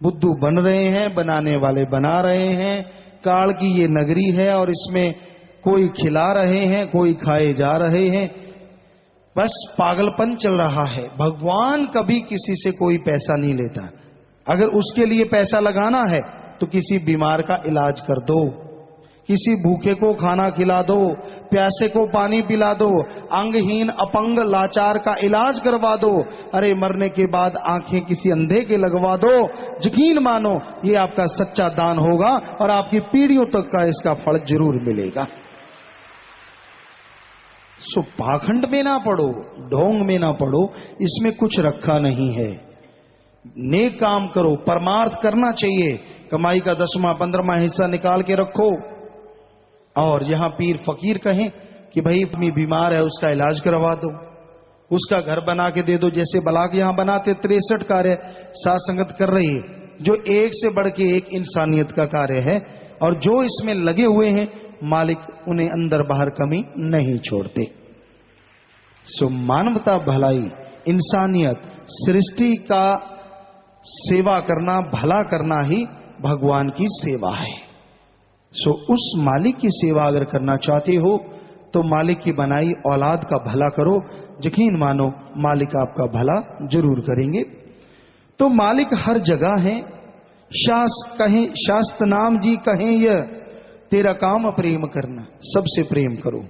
बुद्धू बन रहे हैं, बनाने वाले बना रहे हैं। काल की ये नगरी है और इसमें कोई खिला रहे हैं, कोई खाए जा रहे हैं। बस पागलपन चल रहा है। भगवान कभी किसी से कोई पैसा नहीं लेता। अगर उसके लिए पैसा लगाना है तो किसी बीमार का इलाज कर दो, किसी भूखे को खाना खिला दो, प्यासे को पानी पिला दो, अंगहीन अपंग लाचार का इलाज करवा दो। अरे मरने के बाद आंखें किसी अंधे के लगवा दो। यकीन मानो ये आपका सच्चा दान होगा और आपकी पीढ़ियों तक का इसका फल जरूर मिलेगा। सो पाखंड में ना पड़ो, ढोंग में ना पड़ो, इसमें कुछ रखा नहीं है। नेक काम करो, परमार्थ करना चाहिए। कमाई का 10वां 15वां हिस्सा निकाल के रखो। और जहां पीर फकीर कहें कि भाई अपनी बीमार है उसका इलाज करवा दो, उसका घर बना के दे दो। जैसे बलाक यहां बनाते 63 कार्य साथ संगत कर रही है, जो एक से बढ़ के एक इंसानियत का कार्य है। और जो इसमें लगे हुए हैं, मालिक उन्हें अंदर बाहर कमी नहीं छोड़ते। सो मानवता, भलाई, इंसानियत, सृष्टि का सेवा करना, भला करना ही भगवान की सेवा है। सो उस मालिक की सेवा अगर करना चाहते हो तो मालिक की बनाई औलाद का भला करो। यकीन मानो मालिक आपका भला जरूर करेंगे। तो मालिक हर जगह है। शास्त्र नाम जी कहें यह, तेरा काम प्रेम करना, सबसे प्रेम करो।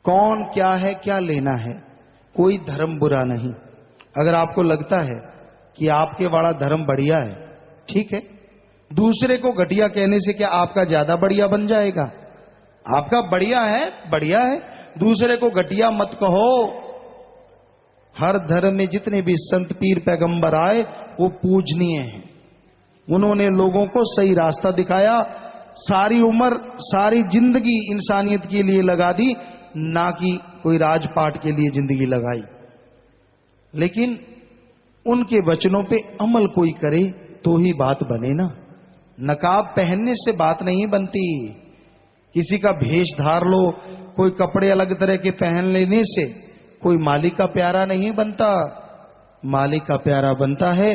कौन क्या है, क्या लेना है, कोई धर्म बुरा नहीं। अगर आपको लगता है कि आपके वाला धर्म बढ़िया है, ठीक है। दूसरे को घटिया कहने से क्या आपका ज्यादा बढ़िया बन जाएगा? आपका बढ़िया है, बढ़िया है, दूसरे को घटिया मत कहो। हर धर्म में जितने भी संत पीर पैगंबर आए वो पूजनीय हैं। उन्होंने लोगों को सही रास्ता दिखाया। सारी उम्र, सारी जिंदगी इंसानियत के लिए लगा दी, ना कि कोई राजपाट के लिए जिंदगी लगाई। लेकिन उनके वचनों पे अमल कोई करे तो ही बात बने ना। नकाब पहनने से बात नहीं बनती। किसी का भेष धार लो, कोई कपड़े अलग तरह के पहन लेने से कोई मालिक का प्यारा नहीं बनता। मालिक का प्यारा बनता है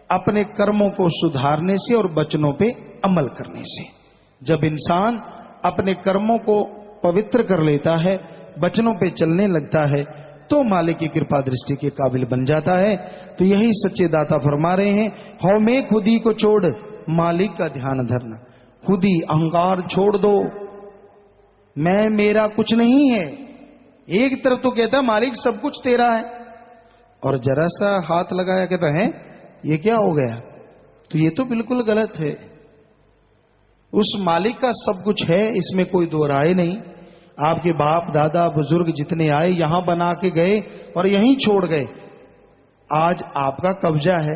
अपने कर्मों को सुधारने से और वचनों पे अमल करने से। जब इंसान अपने कर्मों को पवित्र कर लेता है, वचनों पे चलने लगता है, तो मालिक की कृपा दृष्टि के काबिल बन जाता है। तो यही सच्चे दाता फरमा रहे हैं, हौ में खुदी को छोड़ मालिक का ध्यान धरना। खुदी अहंकार छोड़ दो, मैं मेरा कुछ नहीं है। एक तरफ तो कहता है मालिक सब कुछ तेरा है, और जरा सा हाथ लगाया कहता है ये क्या हो गया? तो ये तो बिल्कुल गलत है। उस मालिक का सब कुछ है, इसमें कोई दो राय नहीं। आपके बाप दादा बुजुर्ग जितने आए यहां बना के गए और यहीं छोड़ गए। आज आपका कब्जा है,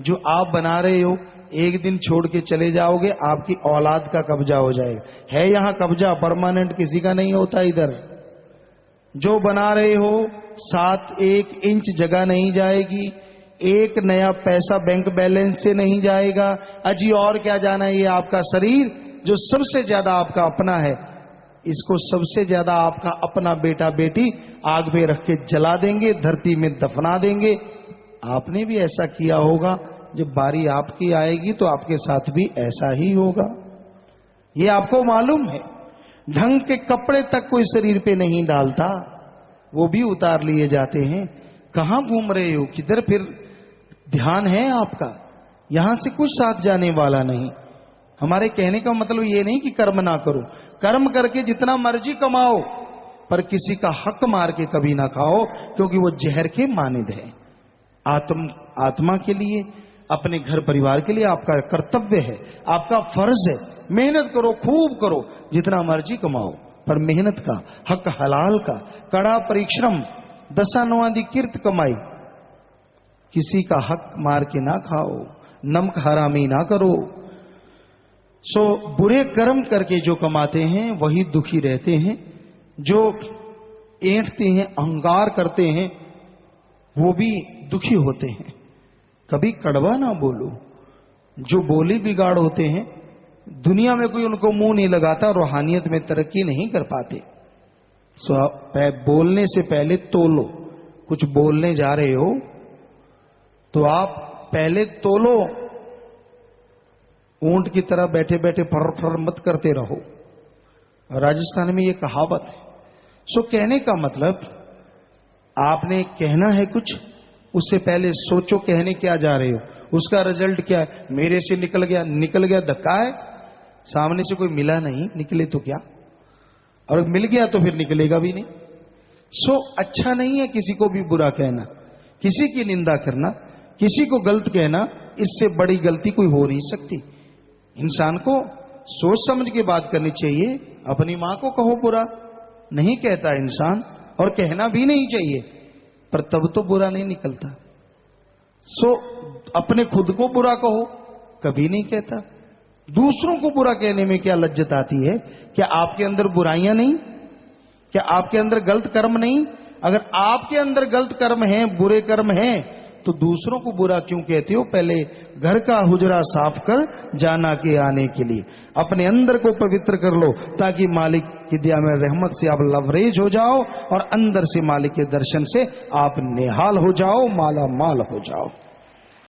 जो आप बना रहे हो एक दिन छोड़ के चले जाओगे, आपकी औलाद का कब्जा हो जाएगा। है यहां कब्जा, परमानेंट किसी का नहीं होता। इधर जो बना रहे हो 7 1 इंच जगह नहीं जाएगी, एक नया पैसा बैंक बैलेंस से नहीं जाएगा। अजी और क्या जाना है, ये आपका शरीर जो सबसे ज्यादा आपका अपना है, इसको सबसे ज्यादा आपका अपना बेटा बेटी आग में रख के जला देंगे, धरती में दफना देंगे। आपने भी ऐसा किया होगा, जब बारी आपकी आएगी तो आपके साथ भी ऐसा ही होगा। ये आपको मालूम है। ढंग के कपड़े तक कोई शरीर पे नहीं डालता, वो भी उतार लिए जाते हैं। कहां घूम रहे हो, किधर फिर ध्यान है आपका? यहां से कुछ साथ जाने वाला नहीं। हमारे कहने का मतलब ये नहीं कि कर्म ना करो, कर्म करके जितना मर्जी कमाओ, पर किसी का हक मार के कभी ना खाओ, क्योंकि वो जहर के मानिद है। आत्मा के लिए, अपने घर परिवार के लिए आपका कर्तव्य है, आपका फर्ज है। मेहनत करो, खूब करो, जितना मर्जी कमाओ, पर मेहनत का, हक हलाल का, कड़ा परिश्रम, दशानवादी किर्त कमाई, किसी का हक मार के ना खाओ, नमक हरामी ना करो। सो बुरे कर्म करके जो कमाते हैं वही दुखी रहते हैं। जो ऐंठते हैं, अहंकार करते हैं, वो भी दुखी होते हैं। कभी कड़वा ना बोलो, जो बोली बिगाड़ होते हैं, दुनिया में कोई उनको मुंह नहीं लगाता, रूहानियत में तरक्की नहीं कर पाते। सो बोलने से पहले तोलो। कुछ बोलने जा रहे हो तो आप पहले तोलो, ऊंट की तरह बैठे बैठे फर फर मत करते रहो। राजस्थान में ये कहावत है। सो कहने का मतलब, आपने कहना है कुछ, उससे पहले सोचो कहने क्या जा रहे हो, उसका रिजल्ट क्या है। मेरे से निकल गया धक्का है, सामने से कोई मिला नहीं, निकले तो क्या, और मिल गया तो फिर निकलेगा भी नहीं। सो अच्छा नहीं है किसी को भी बुरा कहना, किसी की निंदा करना, किसी को गलत कहना, इससे बड़ी गलती कोई हो नहीं सकती। इंसान को सोच समझ के बात करनी चाहिए। अपनी मां को कहो बुरा, नहीं कहता इंसान, और कहना भी नहीं चाहिए, पर तब तो बुरा नहीं निकलता। सो अपने खुद को बुरा कहो, कभी नहीं कहता। दूसरों को बुरा कहने में क्या लज्जत आती है? क्या आपके अंदर बुराइयां नहीं? क्या आपके अंदर गलत कर्म नहीं? अगर आपके अंदर गलत कर्म हैं, बुरे कर्म हैं, तो दूसरों को बुरा क्यों कहते हो? पहले घर का हुजरा साफ कर जाना के आने के लिए अपने अंदर को पवित्र कर लो, ताकि मालिक की दया में रहमत से आप लवरेज हो जाओ, और अंदर से मालिक के दर्शन से आप निहाल हो जाओ, माला माल हो जाओ।